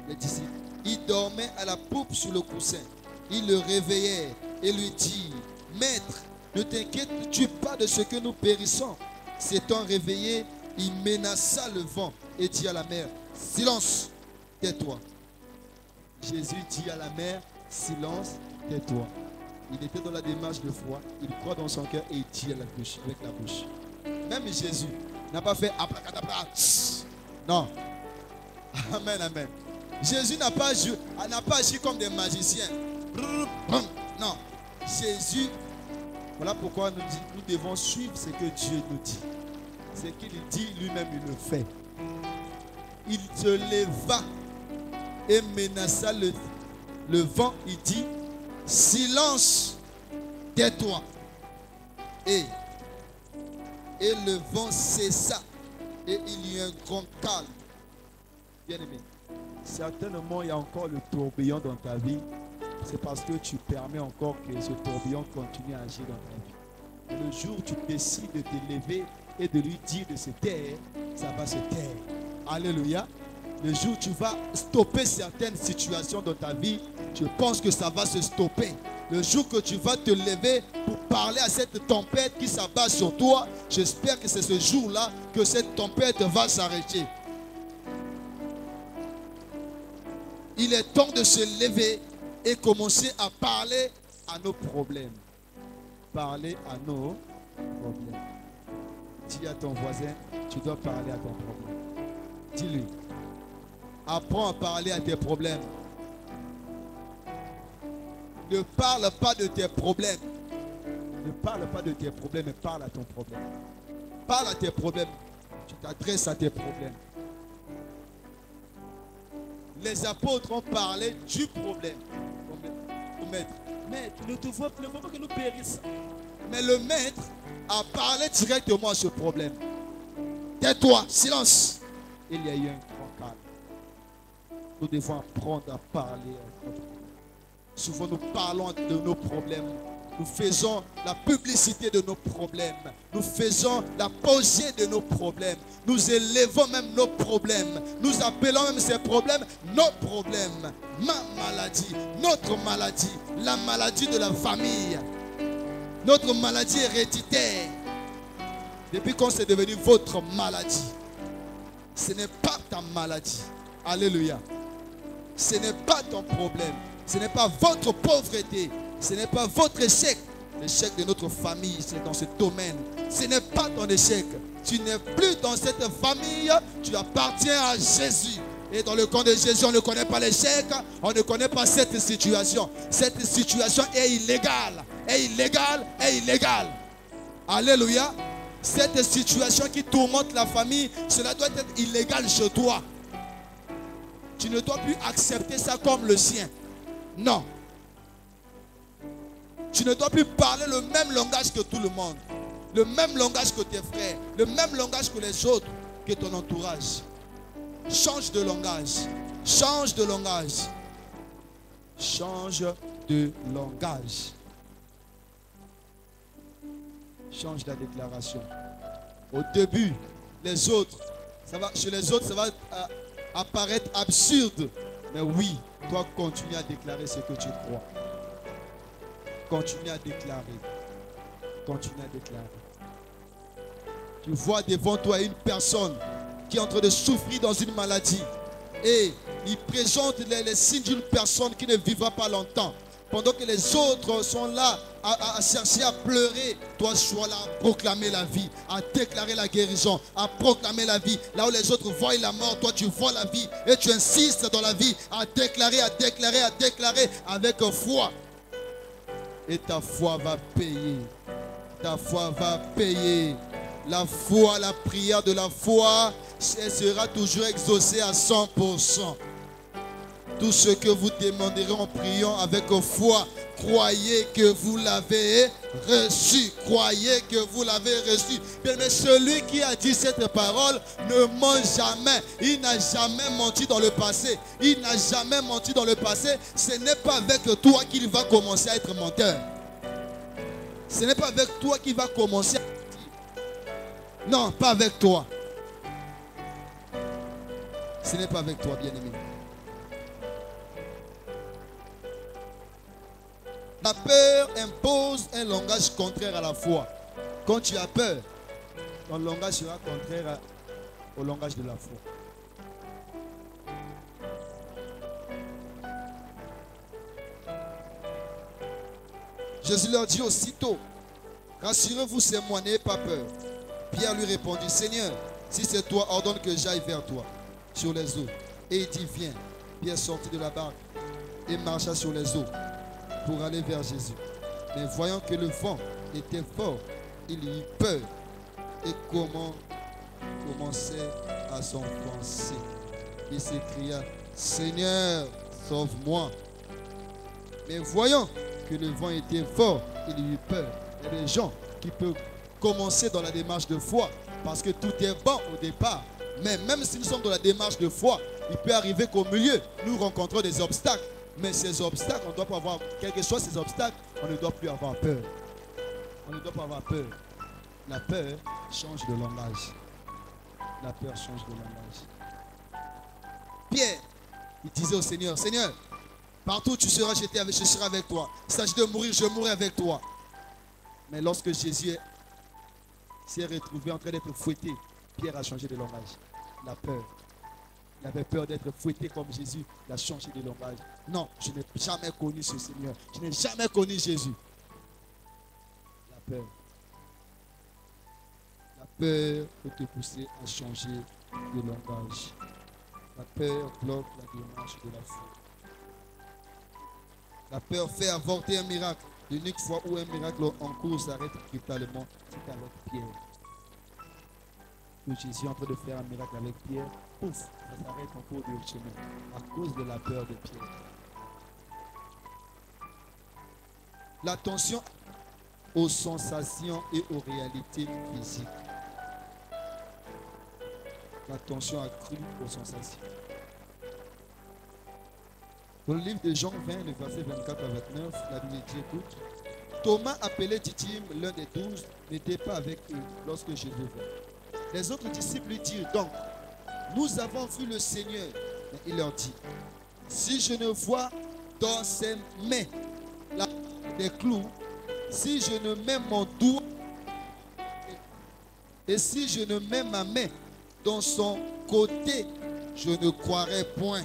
S1: les disciples, il dormait à la poupe sur le coussin. Il le réveillait et lui dit, Maître, ne t'inquiètes-tu pas de ce que nous périssons? S'étant réveillé, il menaça le vent et dit à la mer, silence, tais-toi. Jésus dit à la mer, silence, tais-toi. Il était dans la démarche de foi, il croit dans son cœur et il dit à la bouche, avec la bouche. Même Jésus n'a pas fait abracadabra. Non. Amen, amen. Jésus n'a pas agi comme des magiciens. Non. Jésus, voilà pourquoi nous devons suivre ce que Dieu nous dit. Ce qu'il dit, lui-même, il le fait. Il se leva et menaça le vent. Il dit, silence, tais-toi. Et le vent cessa et il y eut un grand calme. Bien-aimé, certainement il y a encore le tourbillon dans ta vie. C'est parce que tu permets encore que ce tourbillon continue à agir dans ta vie. Et le jour où tu décides de te lever et de lui dire de se taire, ça va se taire. Alléluia. Le jour où tu vas stopper certaines situations dans ta vie, je pense que ça va se stopper. Le jour que tu vas te lever pour parler à cette tempête qui s'abat sur toi, j'espère que c'est ce jour-là que cette tempête va s'arrêter. Il est temps de se lever et commencer à parler à nos problèmes. Parler à nos problèmes. Dis à ton voisin, tu dois parler à ton problème. Dis-lui. Apprends à parler à tes problèmes. Ne parle pas de tes problèmes. Ne parle pas de tes problèmes, mais parle à ton problème. Parle à tes problèmes. Tu t'adresses à tes problèmes. Les apôtres ont parlé du problème. Au maître. Maître, ne faut pas que nous périssions. Mais le maître a parlé directement à ce problème. Tais-toi, silence. Il y a eu un grand calme. Nous devons apprendre à parler à notre problème. Souvent nous parlons de nos problèmes. Nous faisons la publicité de nos problèmes. Nous faisons l'apogée de nos problèmes. Nous élevons même nos problèmes. Nous appelons même ces problèmes nos problèmes. Ma maladie, notre maladie, la maladie de la famille, notre maladie héréditaire. Depuis quand c'est devenu votre maladie, ce n'est pas ta maladie. Alléluia. Ce n'est pas ton problème. Ce n'est pas votre pauvreté. Ce n'est pas votre échec. L'échec de notre famille, c'est dans ce domaine. Ce n'est pas ton échec. Tu n'es plus dans cette famille. Tu appartiens à Jésus. Et dans le camp de Jésus, on ne connaît pas l'échec. On ne connaît pas cette situation. Cette situation est illégale. Est illégale. Est illégale. Alléluia. Cette situation qui tourmente la famille, cela doit être illégal chez toi. Tu ne dois plus accepter ça comme le sien. Non. Tu ne dois plus parler le même langage que tout le monde. Le même langage que tes frères. Le même langage que les autres, que ton entourage. Change de langage. Change de langage. Change de langage. Change la déclaration. Au début, les autres, chez les autres, ça va apparaître absurde. Mais oui, toi, continue à déclarer ce que tu crois. Continue à déclarer. Continue à déclarer. Tu vois devant toi une personne qui est en train de souffrir dans une maladie. Et il présente les signes d'une personne qui ne vivra pas longtemps. Pendant que les autres sont là à chercher à pleurer, toi sois là à proclamer la vie, à déclarer la guérison, à proclamer la vie. Là où les autres voient la mort, toi tu vois la vie et tu insistes dans la vie, à déclarer avec foi. Et ta foi va payer. Ta foi va payer. La foi, la prière de la foi, elle sera toujours exaucée à 100%. Tout ce que vous demanderez en priant avec foi, croyez que vous l'avez reçu. Croyez que vous l'avez reçu. Mais celui qui a dit cette parole ne ment jamais. Il n'a jamais menti dans le passé. Il n'a jamais menti dans le passé. Ce n'est pas avec toi qu'il va commencer à être menteur. Ce n'est pas avec toi qu'il va commencer à mentir. Non, pas avec toi. Ce n'est pas avec toi, bien-aimé. La peur impose un langage contraire à la foi. Quand tu as peur, ton langage sera contraire au langage de la foi. Jésus leur dit aussitôt, rassurez-vous, c'est moi, n'ayez pas peur. Pierre lui répondit, Seigneur, si c'est toi, ordonne que j'aille vers toi sur les eaux. Et il dit, viens. Pierre sortit de la barque et marcha sur les eaux pour aller vers Jésus. Mais voyant que le vent était fort, il eut peur et commençait à s'enfoncer. Il s'écria, Seigneur, sauve-moi. Mais voyant que le vent était fort, il eut peur. Il y a des gens qui peuvent commencer dans la démarche de foi parce que tout est bon au départ. Mais même si nous sommes dans la démarche de foi, il peut arriver qu'au milieu, nous rencontrons des obstacles. Mais ces obstacles, on ne doit pas avoir, quels que soient ces obstacles, on ne doit plus avoir peur. On ne doit pas avoir peur. La peur change de langage. La peur change de langage. Pierre, il disait au Seigneur, Seigneur, partout où tu seras, je serai avec toi. Il s'agit de mourir, je mourrai avec toi. Mais lorsque Jésus s'est retrouvé en train d'être fouetté, Pierre a changé de langage. La peur. Il avait peur d'être fouetté comme Jésus. Il a changé de langage. Non, je n'ai jamais connu ce Seigneur. Je n'ai jamais connu Jésus. La peur. La peur peut te pousser à changer de langage. La peur bloque la démarche de la foi. La peur fait avorter un miracle. L'unique fois où un miracle en cours s'arrête brutalement, c'est avec Pierre. Que Jésus est en train de faire un miracle avec Pierre, pouf, ça s'arrête en cours du chemin à cause de la peur de Pierre. L'attention aux sensations et aux réalités physiques. L'attention accrue aux sensations. Dans le livre de Jean 20, le verset 24 à 29, la Bible dit, écoute, Thomas, appelé Didyme, l'un des 12, n'était pas avec eux lorsque Jésus vint. Les autres disciples lui dirent, donc, nous avons vu le Seigneur. Mais il leur dit, si je ne vois dans ses mains des clous, si je ne mets mon doigt et si je ne mets ma main dans son côté, je ne croirai point.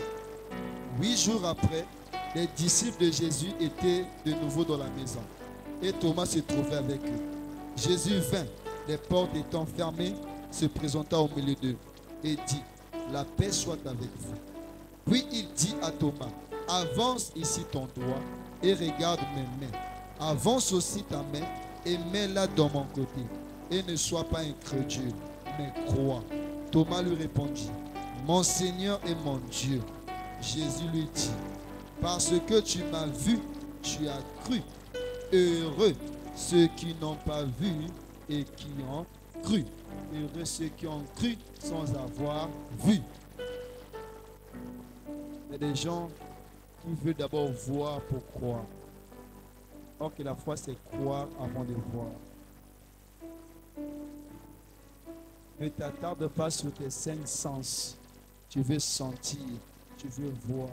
S1: 8 jours après, les disciples de Jésus étaient de nouveau dans la maison et Thomas se trouvait avec eux. Jésus vint, les portes étant fermées, se présenta au milieu d'eux et dit, la paix soit avec vous. Puis il dit à Thomas, avance ici ton doigt et regarde mes mains. Avance aussi ta main et mets-la dans mon côté. Et ne sois pas incrédule, mais crois. Thomas lui répondit, mon Seigneur et mon Dieu. Jésus lui dit, parce que tu m'as vu, tu as cru. Heureux ceux qui n'ont pas vu et qui ont cru. Heureux ceux qui ont cru sans avoir vu. Il y a des gens qui veulent d'abord voir pour croire. Or que la foi, c'est croire avant de voir. Ne t'attarde pas sur tes 5 sens. Tu veux sentir, tu veux voir.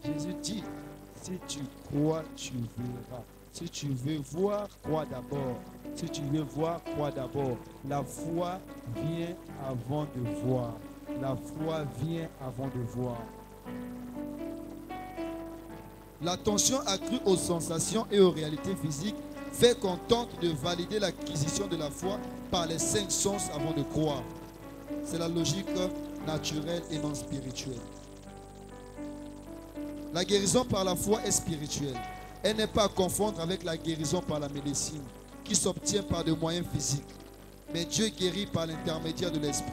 S1: Jésus dit, si tu crois, tu verras. Si tu veux voir, crois d'abord. Si tu veux voir, crois d'abord. La foi vient avant de voir. La foi vient avant de voir. L'attention accrue aux sensations et aux réalités physiques fait qu'on tente de valider l'acquisition de la foi par les 5 sens avant de croire. C'est la logique naturelle et non spirituelle. La guérison par la foi est spirituelle. Elle n'est pas à confondre avec la guérison par la médecine, qui s'obtient par des moyens physiques. Mais Dieu guérit par l'intermédiaire de l'esprit.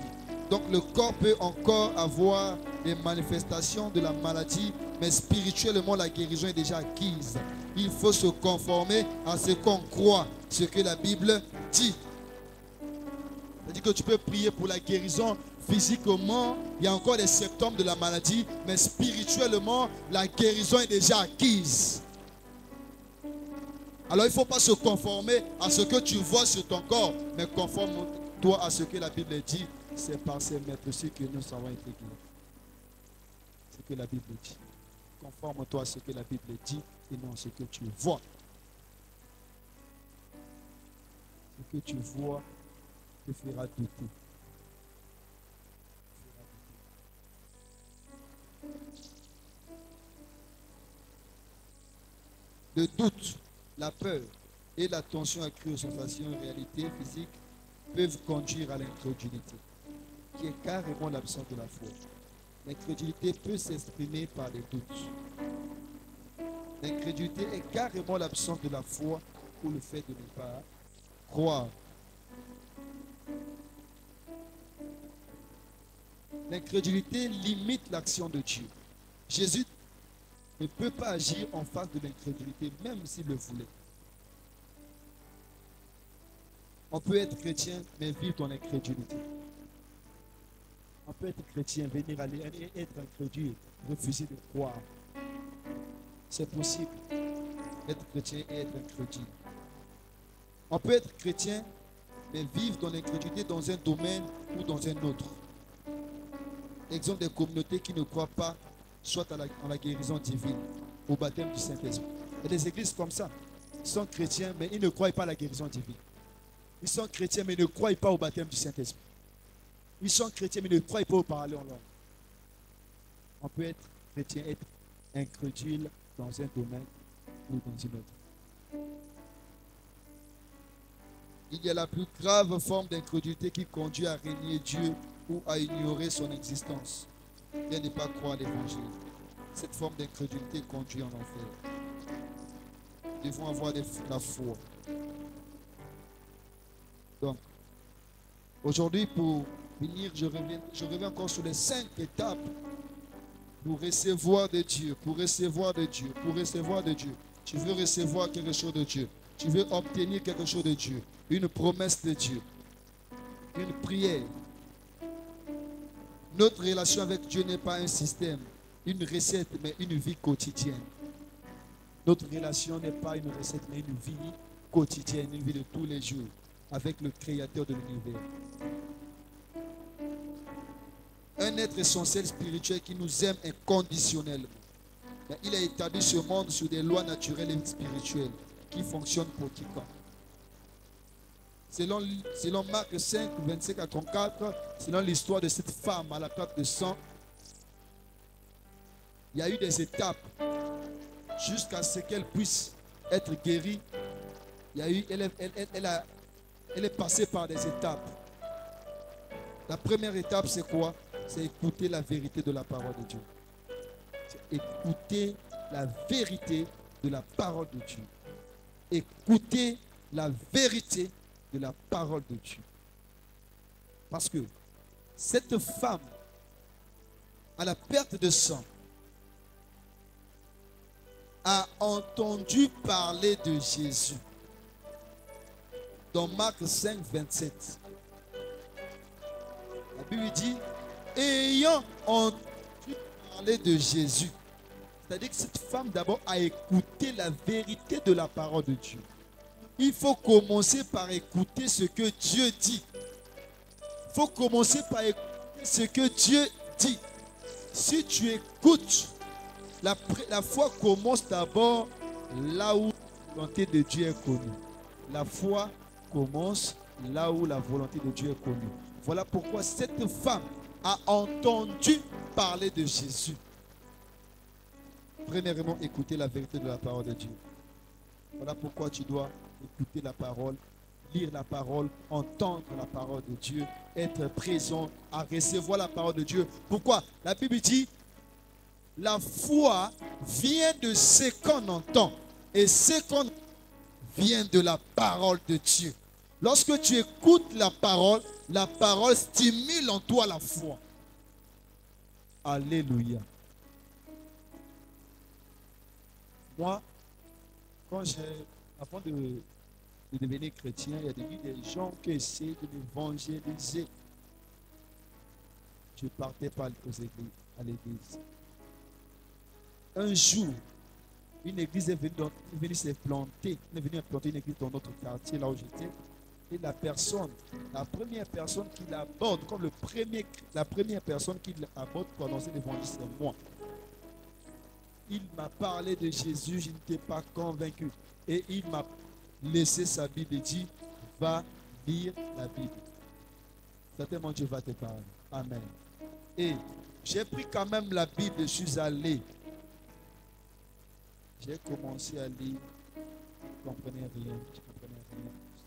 S1: Donc le corps peut encore avoir des manifestations de la maladie, mais spirituellement la guérison est déjà acquise. Il faut se conformer à ce qu'on croit, ce que la Bible dit. C'est-à-dire que tu peux prier pour la guérison physiquement, il y a encore des symptômes de la maladie, mais spirituellement, la guérison est déjà acquise. Alors il ne faut pas se conformer à ce que tu vois sur ton corps, mais conforme-toi à ce que la Bible dit. C'est par ces maîtres-ci que nous savons être guéris. C'est ce que la Bible dit. Conforme-toi à ce que la Bible dit et non à ce que tu vois. Ce que tu vois te fera douter. Le doute, la peur et l'attention accrue aux sensations et réalités physiques peuvent conduire à l'incrédulité, qui est carrément l'absence de la foi. L'incrédulité peut s'exprimer par les doutes. L'incrédulité est carrément l'absence de la foi ou le fait de ne pas croire. L'incrédulité limite l'action de Dieu. Jésus ne peut pas agir en face de l'incrédulité, même s'il le voulait. On peut être chrétien, mais vivre dans l'incrédulité. On peut être chrétien, venir aller et être incrédule, refuser de croire. C'est possible d'être chrétien et être incrédule. On peut être chrétien, mais vivent dans l'incrédulité dans un domaine ou dans un autre. Exemple des communautés qui ne croient pas soit en la guérison divine, au baptême du Saint-Esprit. Il y a des églises comme ça. Ils sont chrétiens, mais ils ne croient pas à la guérison divine. Ils sont chrétiens, mais ne croient pas au baptême du Saint-Esprit. Ils sont chrétiens, mais ne croient pas au parler en langue. On peut être chrétien, être incrédule dans un domaine ou dans une autre. Il y a la plus grave forme d'incrédulité qui conduit à régner Dieu ou à ignorer son existence et à ne pas croire l'évangile. Cette forme d'incrédulité conduit en enfer. Nous devons avoir la foi. Donc, aujourd'hui, pour finir, je reviens encore sur les 5 étapes pour recevoir de Dieu, pour recevoir de Dieu, pour recevoir de Dieu. Tu veux recevoir quelque chose de Dieu. Tu veux obtenir quelque chose de Dieu. Une promesse de Dieu. Une prière. Notre relation avec Dieu n'est pas un système, une recette, mais une vie quotidienne. Notre relation n'est pas une recette, mais une vie quotidienne, une vie de tous les jours, avec le Créateur de l'univers. Un être essentiel spirituel qui nous aime inconditionnellement. Mais il a établi ce monde sur des lois naturelles et spirituelles qui fonctionnent pour quiconque. Selon Marc 5, 25 à 34, selon l'histoire de cette femme à la perte de sang, il y a eu des étapes jusqu'à ce qu'elle puisse être guérie. Elle est passée par des étapes. La première étape, c'est quoi? C'est écouter la vérité de la parole de Dieu. C'est écouter la vérité de la parole de Dieu. Écouter la vérité de la parole de Dieu. Parce que cette femme, à la perte de sang, a entendu parler de Jésus. Dans Marc 5, 27. La Bible dit, ayant entendu parler de Jésus. C'est-à-dire que cette femme d'abord a écouté la vérité de la parole de Dieu. Il faut commencer par écouter ce que Dieu dit. Il faut commencer par écouter ce que Dieu dit. Si tu écoutes, la foi commence d'abord là où la volonté de Dieu est connue. La foi commence là où la volonté de Dieu est connue. Voilà pourquoi cette femme a entendu parler de Jésus. Premièrement, écouter la vérité de la parole de Dieu. Voilà pourquoi tu dois écouter la parole, lire la parole, entendre la parole de Dieu, être présent à recevoir la parole de Dieu. Pourquoi? La Bible dit, la foi vient de ce qu'on entend et ce qu'on vient de la parole de Dieu. Lorsque tu écoutes la parole stimule en toi la foi. Alléluia. Moi, avant de devenir chrétien, il y a des gens qui essaient de m'évangéliser. Je ne partais pas à l'église. Un jour, une église est venue se planter. Elle est venue implanter une église dans notre quartier, là où j'étais. Et la première personne qui l'aborde, comme la première personne qui l'aborde pour annoncer l'évangile, c'est moi. Il m'a parlé de Jésus, je n'étais pas convaincu. Et il m'a laissé sa Bible et dit, va lire la Bible. Certainement Dieu va te parler. Amen. Et j'ai pris quand même la Bible, je suis allé. J'ai commencé à lire, je ne comprenais rien, je ne savais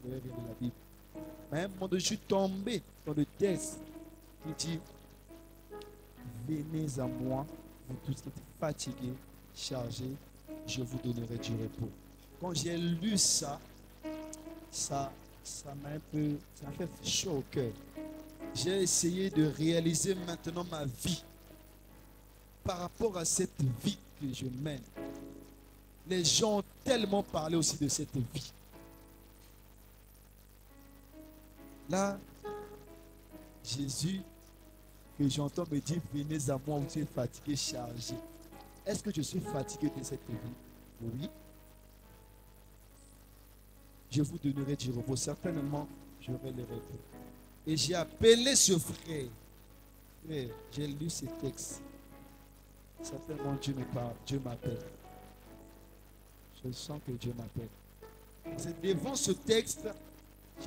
S1: rien de la Bible. Mais à un moment donné, je suis tombé dans le texte qui dit, venez à moi, vous tous qui êtes fatigués, chargés, je vous donnerai du repos. Quand j'ai lu ça m'a fait chaud au cœur. J'ai essayé de réaliser maintenant ma vie par rapport à cette vie que je mène. Les gens ont tellement parlé aussi de cette vie. Là, Jésus, que j'entends me dire, venez à moi, vous êtes fatigués, chargés. Est-ce que je suis fatigué de cette vie? Oui. Je vous donnerai du repos. Certainement, j'aurai les réponses. Et j'ai appelé ce frère. Frère, j'ai lu ces textes. Certainement Dieu me parle, Dieu m'appelle. Je sens que Dieu m'appelle. C'est devant ce texte,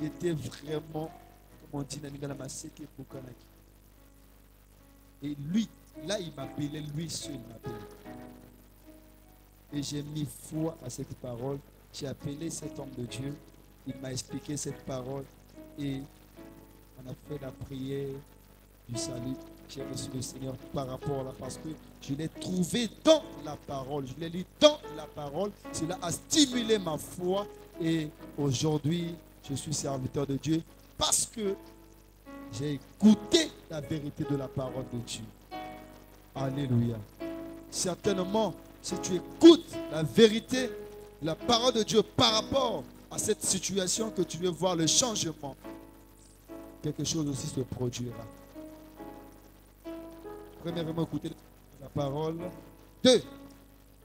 S1: j'étais vraiment, comme on dit, et lui, là il m'appelait, lui seul m'appelait. Et j'ai mis foi à cette parole. J'ai appelé cet homme de Dieu. Il m'a expliqué cette parole. Et on a fait la prière du salut. J'ai reçu le Seigneur par rapport à là. Parce que je l'ai trouvé dans la parole. Je l'ai lu dans la parole. Cela a stimulé ma foi. Et aujourd'hui, je suis serviteur de Dieu. Parce que j'ai écouté la vérité de la parole de Dieu. Alléluia. Certainement, si tu écoutes la vérité, la parole de Dieu par rapport à cette situation que tu veux voir le changement, quelque chose aussi se produira. Premièrement, écoutez la parole. 2.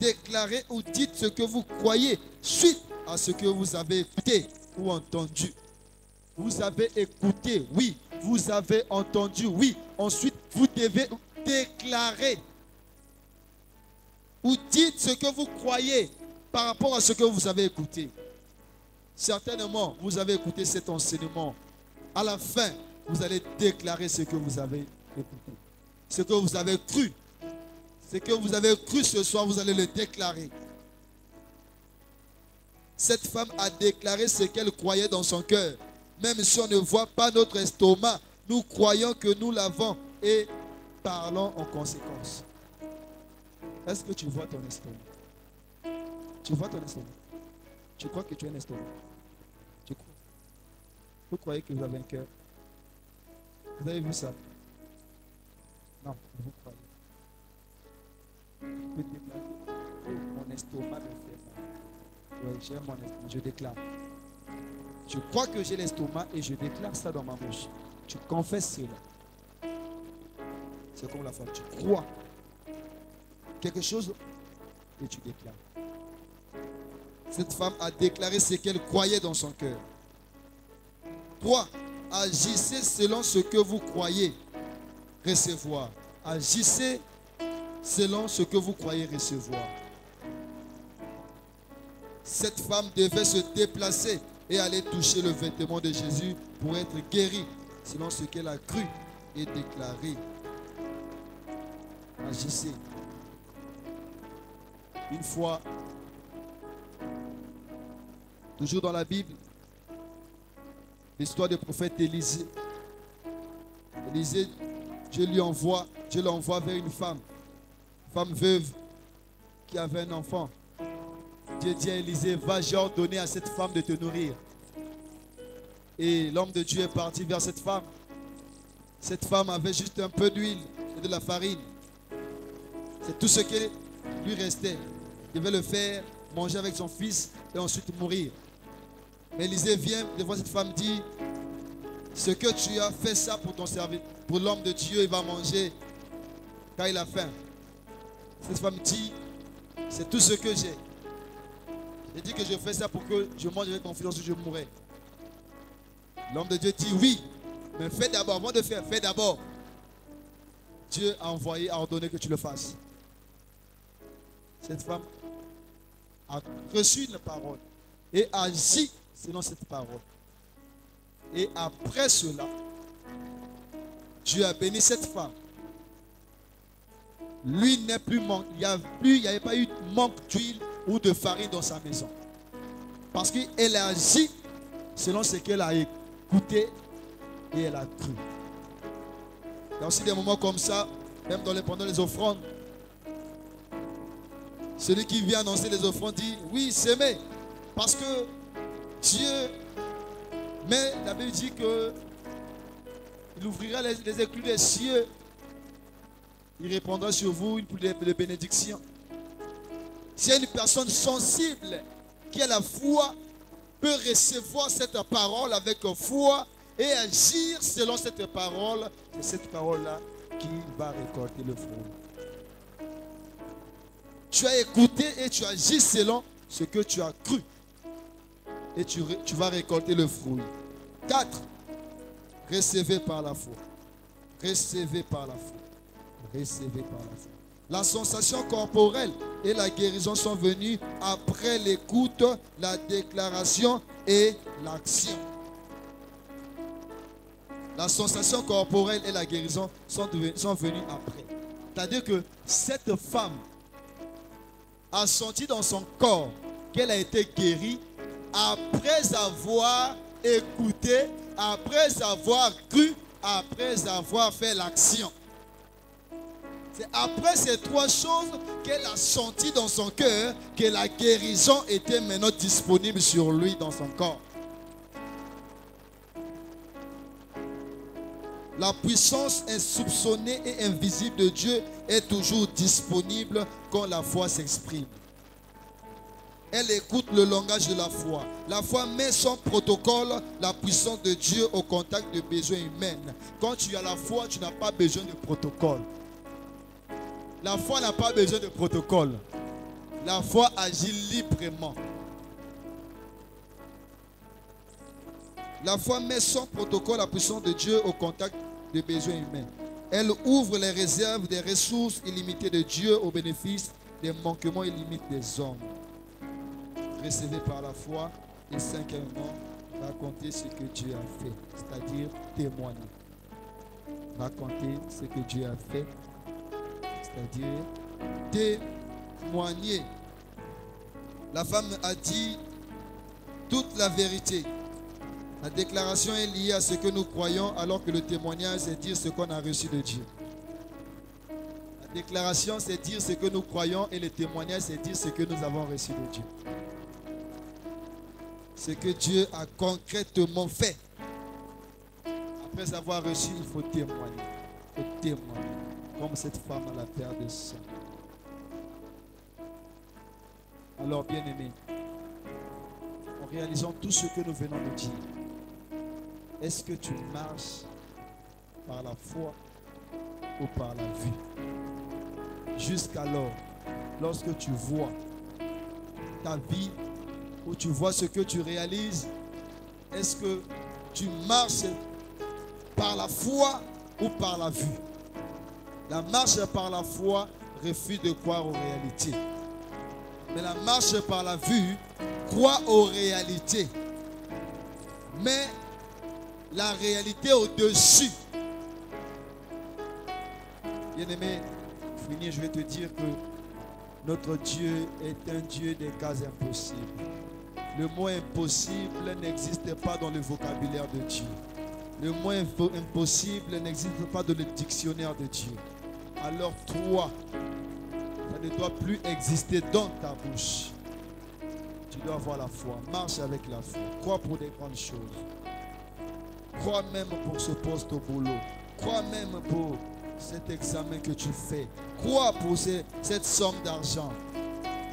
S1: Déclarez ou dites ce que vous croyez suite à ce que vous avez écouté ou entendu. Vous avez écouté, oui. Vous avez entendu, oui. Ensuite, vous devez déclarer ou dites ce que vous croyez par rapport à ce que vous avez écouté. Certainement, vous avez écouté cet enseignement. À la fin, vous allez déclarer ce que vous avez écouté. Ce que vous avez cru. Ce que vous avez cru ce soir, vous allez le déclarer. Cette femme a déclaré ce qu'elle croyait dans son cœur. Même si on ne voit pas notre estomac, nous croyons que nous l'avons et parlons en conséquence. Est-ce que tu vois ton estomac? Tu vois ton estomac? Tu crois que tu as un estomac? Tu crois? Vous croyez que vous avez un cœur? Vous avez vu ça? Non, vous croyez. Vous pouvez déclarer, mon estomac me fait mal. Oui, j'ai mon estomac, je déclare. Je crois que j'ai l'estomac et je déclare ça dans ma bouche. Tu confesses cela. C'est comme la foi. Tu crois quelque chose et tu déclares. Cette femme a déclaré ce qu'elle croyait dans son cœur. 3. Agissez selon ce que vous croyez recevoir. Agissez selon ce que vous croyez recevoir. Cette femme devait se déplacer et aller toucher le vêtement de Jésus pour être guérie selon ce qu'elle a cru et déclaré. Agissez. Une fois, toujours dans la Bible, l'histoire du prophète Élisée. Élisée, Dieu l'envoie vers une femme veuve qui avait un enfant. Dieu dit à Élisée, va, j'ai ordonné à cette femme de te nourrir. Et l'homme de Dieu est parti vers cette femme. Cette femme avait juste un peu d'huile et de la farine. C'est tout ce qui lui restait. Il devait le faire, manger avec son fils et ensuite mourir. Mais Élisée vient devant cette femme, dit, ce que tu as fait ça pour ton serviteur, pour l'homme de Dieu, il va manger quand il a faim. Cette femme dit, c'est tout ce que j'ai. J'ai dit que je fais ça pour que je mange avec confiance ou je mourrai. L'homme de Dieu dit oui, mais fais d'abord, avant de faire, fais d'abord. Dieu a envoyé, a ordonné que tu le fasses. Cette femme a reçu une parole et agit selon cette parole. Et après cela, Dieu a béni cette femme. Lui n'est plus manque. Il n'y avait pas eu de manque d'huile ou de farine dans sa maison. Parce qu'elle a agi selon ce qu'elle a écouté et elle a cru. Il y a aussi des moments comme ça, même pendant les offrandes. Celui qui vient annoncer les offrandes dit, oui, s'aimer. Parce que Dieu, mais la Bible dit que il ouvrira les écluses des cieux. Il répandra sur vous une pluie de bénédictions. Si une personne sensible qui a la foi peut recevoir cette parole avec foi et agir selon cette parole, c'est cette parole-là qui va récolter le fruit. Tu as écouté et tu agis selon ce que tu as cru. Et tu vas récolter le fruit. 4. Recevez par la foi. Recevez par la foi. Recevez par la foi. La sensation corporelle et la guérison sont venues après l'écoute, la déclaration et l'action. La sensation corporelle et la guérison sont venues après. C'est-à-dire que cette femme a senti dans son corps qu'elle a été guérie après avoir écouté, après avoir cru, après avoir fait l'action. C'est après ces 3 choses qu'elle a senti dans son cœur que la guérison était maintenant disponible sur lui dans son corps. La puissance insoupçonnée et invisible de Dieu est toujours disponible quand la foi s'exprime. Elle écoute le langage de la foi. La foi met son protocole, la puissance de Dieu au contact de besoins humains. Quand tu as la foi, tu n'as pas besoin de protocole. La foi n'a pas besoin de protocole. La foi agit librement. La foi met son protocole, la puissance de Dieu au contact des besoins humains. Elle ouvre les réserves des ressources illimitées de Dieu au bénéfice des manquements illimités des hommes. Recevez par la foi. Et 5e, raconter ce que Dieu a fait, c'est-à-dire témoigner. Raconter ce que Dieu a fait, c'est-à-dire témoigner. La femme a dit toute la vérité. La déclaration est liée à ce que nous croyons, alors que le témoignage, c'est dire ce qu'on a reçu de Dieu. La déclaration, c'est dire ce que nous croyons, et le témoignage, c'est dire ce que nous avons reçu de Dieu. Ce que Dieu a concrètement fait. Après avoir reçu, il faut témoigner. Il faut témoigner. Comme cette femme à la terre de sang. Alors, bien-aimés, en réalisant tout ce que nous venons de dire, est-ce que tu marches par la foi ou par la vue? Jusqu'alors, lorsque tu vois ta vie ou tu vois ce que tu réalises, est-ce que tu marches par la foi ou par la vue? La marche par la foi refuse de croire aux réalités. Mais la marche par la vue croit aux réalités. Mais la réalité au-dessus. Bien-aimé, pour finir, je vais te dire que notre Dieu est un Dieu des cas impossibles. Le mot impossible n'existe pas dans le vocabulaire de Dieu. Le mot impossible n'existe pas dans le dictionnaire de Dieu. Alors toi, ça ne doit plus exister dans ta bouche. Tu dois avoir la foi. Marche avec la foi. Crois pour des grandes choses. Crois même pour ce poste au boulot. Crois même pour cet examen que tu fais. Crois pour cette somme d'argent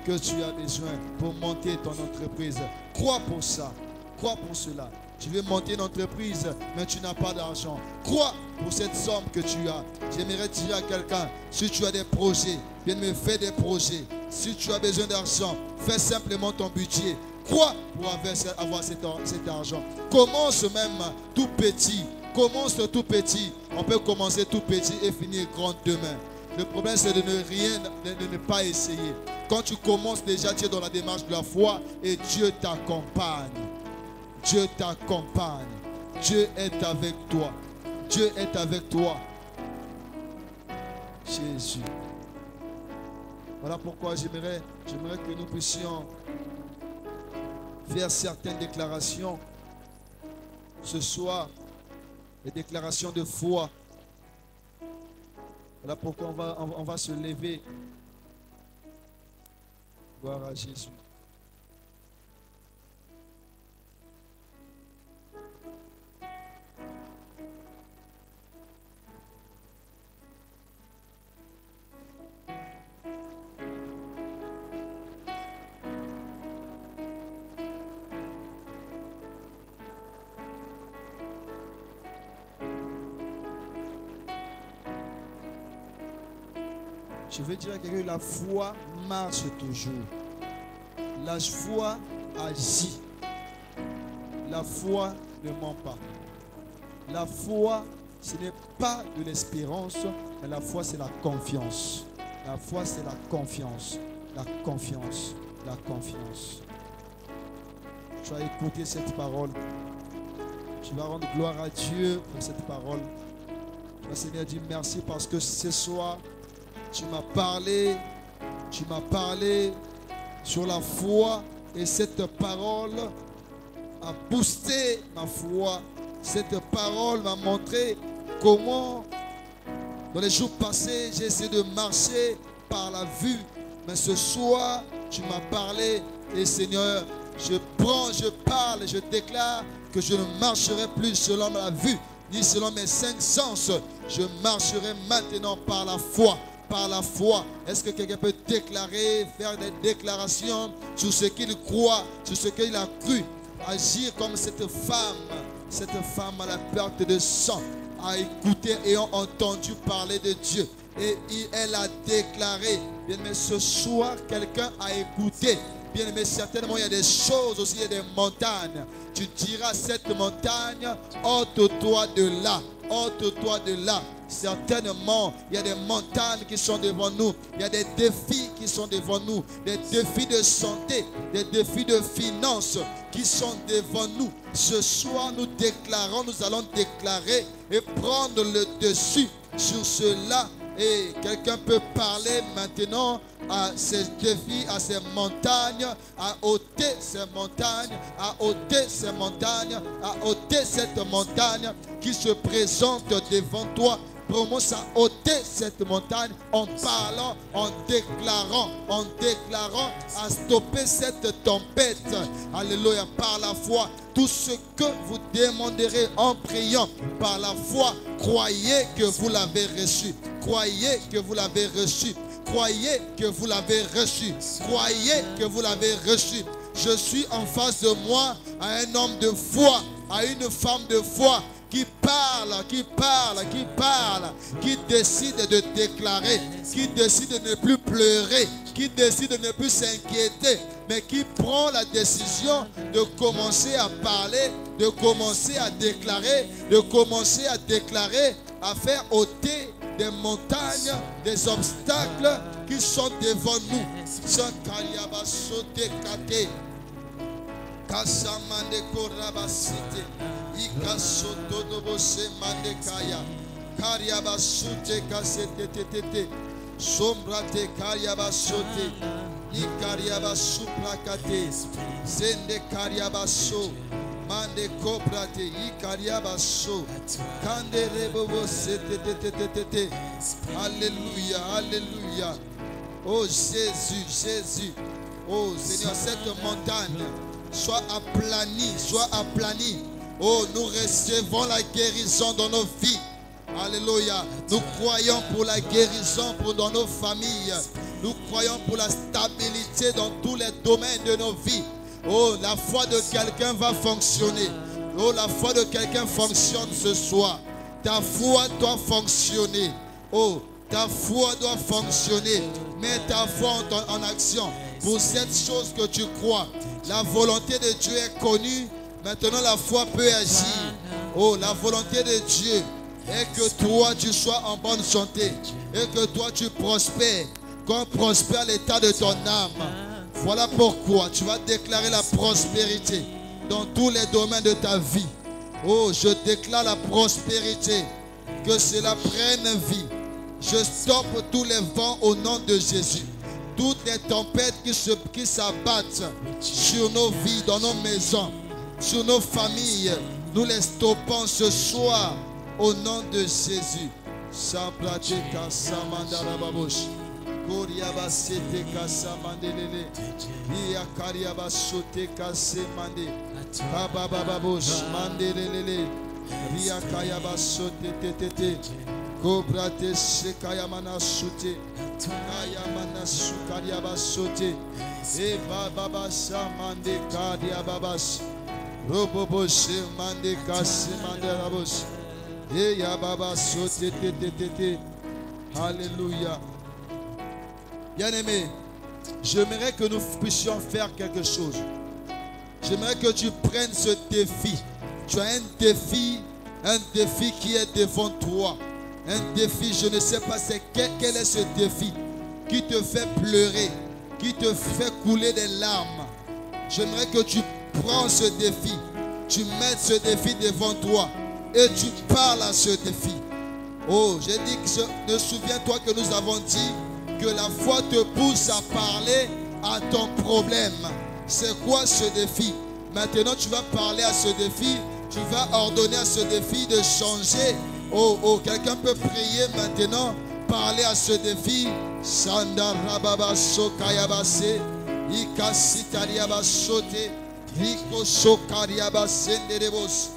S1: que tu as besoin pour monter ton entreprise. Crois pour ça. Crois pour cela. Tu veux monter une entreprise, mais tu n'as pas d'argent. Crois pour cette somme que tu as. J'aimerais dire à quelqu'un, si tu as des projets, viens me faire des projets. Si tu as besoin d'argent, fais simplement ton budget. Crois pour avoir cet argent. Commence même tout petit. Commence tout petit. On peut commencer tout petit et finir grand demain. Le problème, c'est de ne pas essayer. Quand tu commences déjà, tu es dans la démarche de la foi et Dieu t'accompagne. Dieu t'accompagne. Dieu est avec toi. Dieu est avec toi. Jésus. Voilà pourquoi j'aimerais que nous puissions faire certaines déclarations ce soir. Des déclarations de foi. Voilà pourquoi on va se lever. Gloire à Jésus. Je veux dire à quelqu'un que la foi marche toujours. La foi agit. La foi ne ment pas. La foi, ce n'est pas de l'espérance, mais la foi, c'est la confiance. La foi, c'est la confiance. La confiance. La confiance. Tu vas écouter cette parole. Tu vas rendre gloire à Dieu pour cette parole. Tu vas, Seigneur, dire merci parce que ce soir, tu m'as parlé sur la foi et cette parole a boosté ma foi. Cette parole m'a montré comment, dans les jours passés, j'ai essayé de marcher par la vue. Mais ce soir, tu m'as parlé et Seigneur, je parle, je déclare que je ne marcherai plus selon la vue, ni selon mes cinq sens. Je marcherai maintenant par la foi. Par la foi. Est-ce que quelqu'un peut déclarer, faire des déclarations sur ce qu'il croit, sur ce qu'il a cru? Agir comme cette femme à la perte de sang a écouté et a entendu parler de Dieu. Et elle a déclaré, bien aimé, ce soir, quelqu'un a écouté. Bien aimé, certainement, il y a des choses aussi, il y a des montagnes. Tu diras à cette montagne, ôte-toi de là, ôte-toi de là. Certainement, il y a des montagnes qui sont devant nous. Il y a des défis qui sont devant nous. Des défis de santé, des défis de finances qui sont devant nous. Ce soir, nous allons déclarer et prendre le dessus sur cela. Et quelqu'un peut parler maintenant à ces défis, à ces montagnes, à ôter ces montagnes, à ôter ces montagnes, à ôter cette montagne qui se présente devant toi. Commence à ôter cette montagne en parlant, en déclarant, à stopper cette tempête. Alléluia, par la foi. Tout ce que vous demanderez en priant par la foi, croyez que vous l'avez reçu. Croyez que vous l'avez reçu. Croyez que vous l'avez reçu. Croyez que vous l'avez reçu. Je suis en face de moi à un homme de foi, à une femme de foi qui décide de déclarer, qui décide de ne plus pleurer, qui décide de ne plus s'inquiéter, mais qui prend la décision de commencer à parler, de commencer à déclarer, à faire ôter des montagnes, des obstacles qui sont devant nous. Kasamande korabasite ikasoto dobose mandekaya kariabasute kasetetete sombrate kariabasote ikariabasuprakate zende kariabaso mande kobrate ikariabaso kande rebobo setetete. Alléluia, alléluia. Oh Jésus. Oh Seigneur, cette montagne soit aplanie. Oh, nous recevons la guérison dans nos vies. Alléluia. Nous croyons pour la guérison dans nos familles. Nous croyons pour la stabilité dans tous les domaines de nos vies. Oh, la foi de quelqu'un va fonctionner. Oh, la foi de quelqu'un fonctionne ce soir. Ta foi doit fonctionner. Oh, ta foi doit fonctionner. Mets ta foi en action pour cette chose que tu crois. La volonté de Dieu est connue. Maintenant, la foi peut agir. Oh, la volonté de Dieu est que toi, tu sois en bonne santé. Et que toi, tu prospères. Comme prospère l'état de ton âme. Voilà pourquoi tu vas déclarer la prospérité dans tous les domaines de ta vie. Oh, je déclare la prospérité. Que cela prenne vie. Je stoppe tous les vents au nom de Jésus. Toutes les tempêtes qui s'abattent sur nos vies, dans nos maisons, sur nos familles, nous les stoppons ce soir au nom de Jésus. Kobrate sekayamana sute ayamana sukariabasote e baba samande kadiababas robobo semande kasemande rabos e ya baba sote tete. Alléluia. Bien-aimé, j'aimerais que nous puissions faire quelque chose. J'aimerais que tu prennes ce défi Tu as un défi qui est devant toi. Un défi, je ne sais pas quel est ce défi qui te fait pleurer, qui te fait couler des larmes. J'aimerais que tu prends ce défi, tu mettes ce défi devant toi et tu parles à ce défi. Oh, j'ai dit que ne souviens-toi que nous avons dit que la foi te pousse à parler à ton problème. C'est quoi ce défi? Maintenant, tu vas parler à ce défi, tu vas ordonner à ce défi de changer. Oh, quelqu'un peut prier maintenant, parler à ce défi. Sandarababa sokayabase, ikasitariabasote, rikosokariabasenderebos,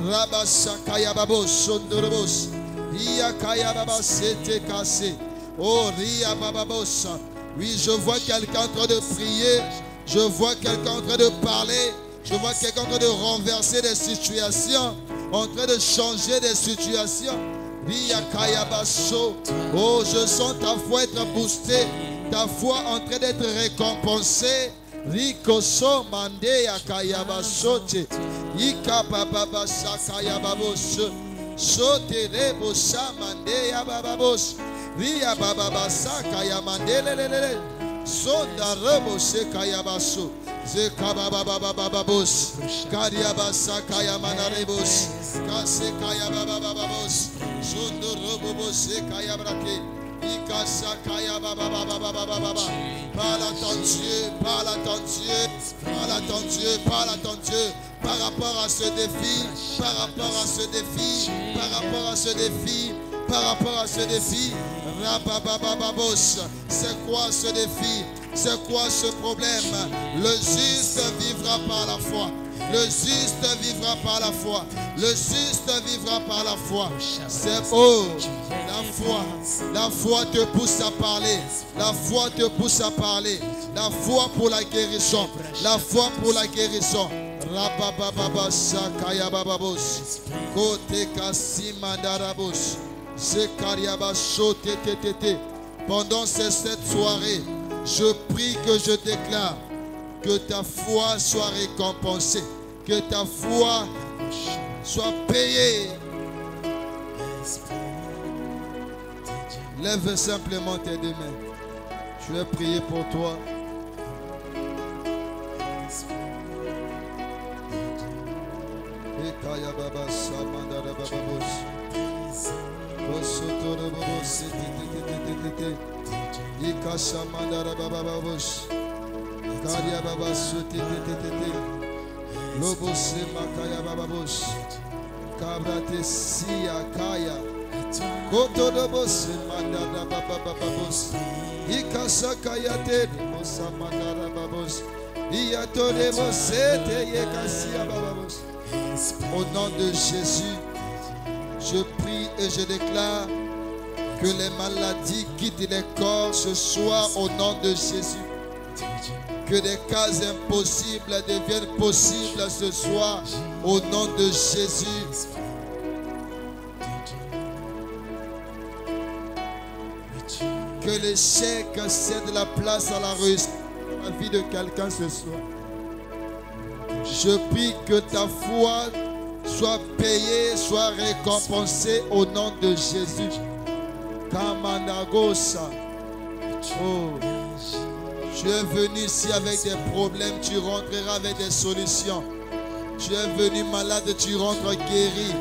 S1: rabasakayababos sondorobos, iyakayababasete kase. Oh, ria bababos. Oui, je vois quelqu'un en train de prier. Je vois quelqu'un en train de parler. Je vois quelqu'un en train de renverser des situations, en train de changer des situations. Ria kayabaso. Oh, je sens ta foi être boostée. Ta foi en train d'être récompensée. Rikoso mande ya kayabasote. Ika bababasa kayababos. Sote rebo samande ya bababos. Ria bababasa kayamandelelele. Sonda rebo se kayabaso. Zekababababababos. Kariabasa kayamanarebos. Kase kayababababos. Sondo robobo se kayabrake. Ikasa kayabababababababa. Parle à ton Dieu, parle à ton Dieu, parle à ton Dieu, parle à ton Dieu. Par rapport à ce défi, par rapport à ce défi, par rapport à ce défi, par rapport à ce défi, rabababababos. C'est quoi ce défi? C'est quoi ce problème? Le juste vivra par la foi. Le juste vivra par la foi. Le juste vivra par la foi. C'est beau. La foi. La foi te pousse à parler. La foi te pousse à parler. La foi pour la guérison. La foi pour la guérison. Rababababa sakayabababos. Kote kasimandarabos. Zekariabasho tetetete. Pendant cette soirée, je prie que je déclare que ta foi soit récompensée, que ta foi soit payée. Lève simplement tes deux mains. Je vais prier pour toi. Karia baba sote tete lobo se makaya baba bosh kabrate siya kaya koto lobo se mandara baba baba bosh ikasa kaya te mosa mandara baba bosh iato lebo se te yekasia baba bosh. Au nom de Jésus, je prie et je déclare que les maladies quittent les corps ce soir au nom de Jésus. Que des cas impossibles deviennent possibles ce soir au nom de Jésus. Que l'échec cède la place à la réussite dans la vie de quelqu'un ce soir. Je prie que ta foi soit payée, soit récompensée au nom de Jésus. Kamanagosa. Oh. Tu es venu ici avec des problèmes, tu rentreras avec des solutions. Tu es venu malade, tu rentres guéri.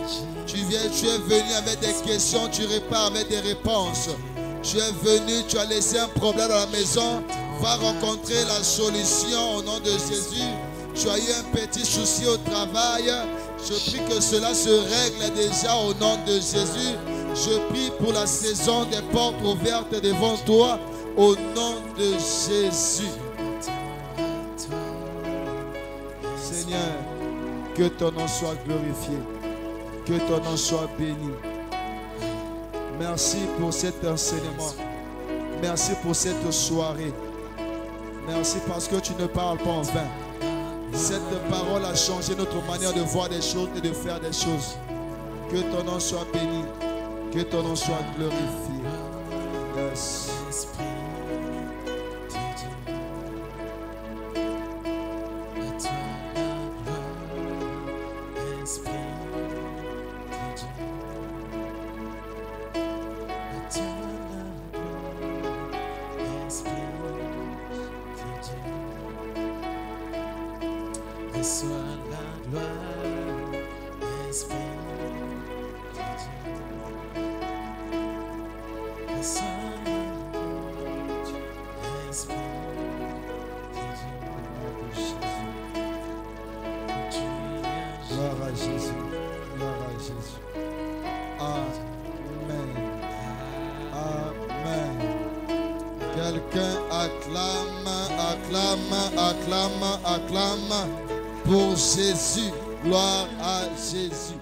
S1: Tu es venu avec des questions, tu repars avec des réponses. Tu es venu, tu as laissé un problème dans la maison, va rencontrer la solution au nom de Jésus. Tu as eu un petit souci au travail, je prie que cela se règle déjà au nom de Jésus. Je prie pour la saison des portes ouvertes devant toi. Au nom de Jésus. Seigneur, que ton nom soit glorifié. Que ton nom soit béni. Merci pour cet enseignement. Merci pour cette soirée. Merci parce que tu ne parles pas en vain. Cette parole a changé notre manière de voir des choses et de faire des choses. Que ton nom soit béni. Que ton nom soit glorifié. Merci.
S2: Spirit. Reçois la gloire, Esprit de Dieu. Reçois la gloire, Esprit de Dieu.
S1: Gloire à Jésus. Gloire à Jésus. Amen. Amen. Quelqu'un acclame, acclame, acclame, acclame pour Jésus. Gloire à Jésus.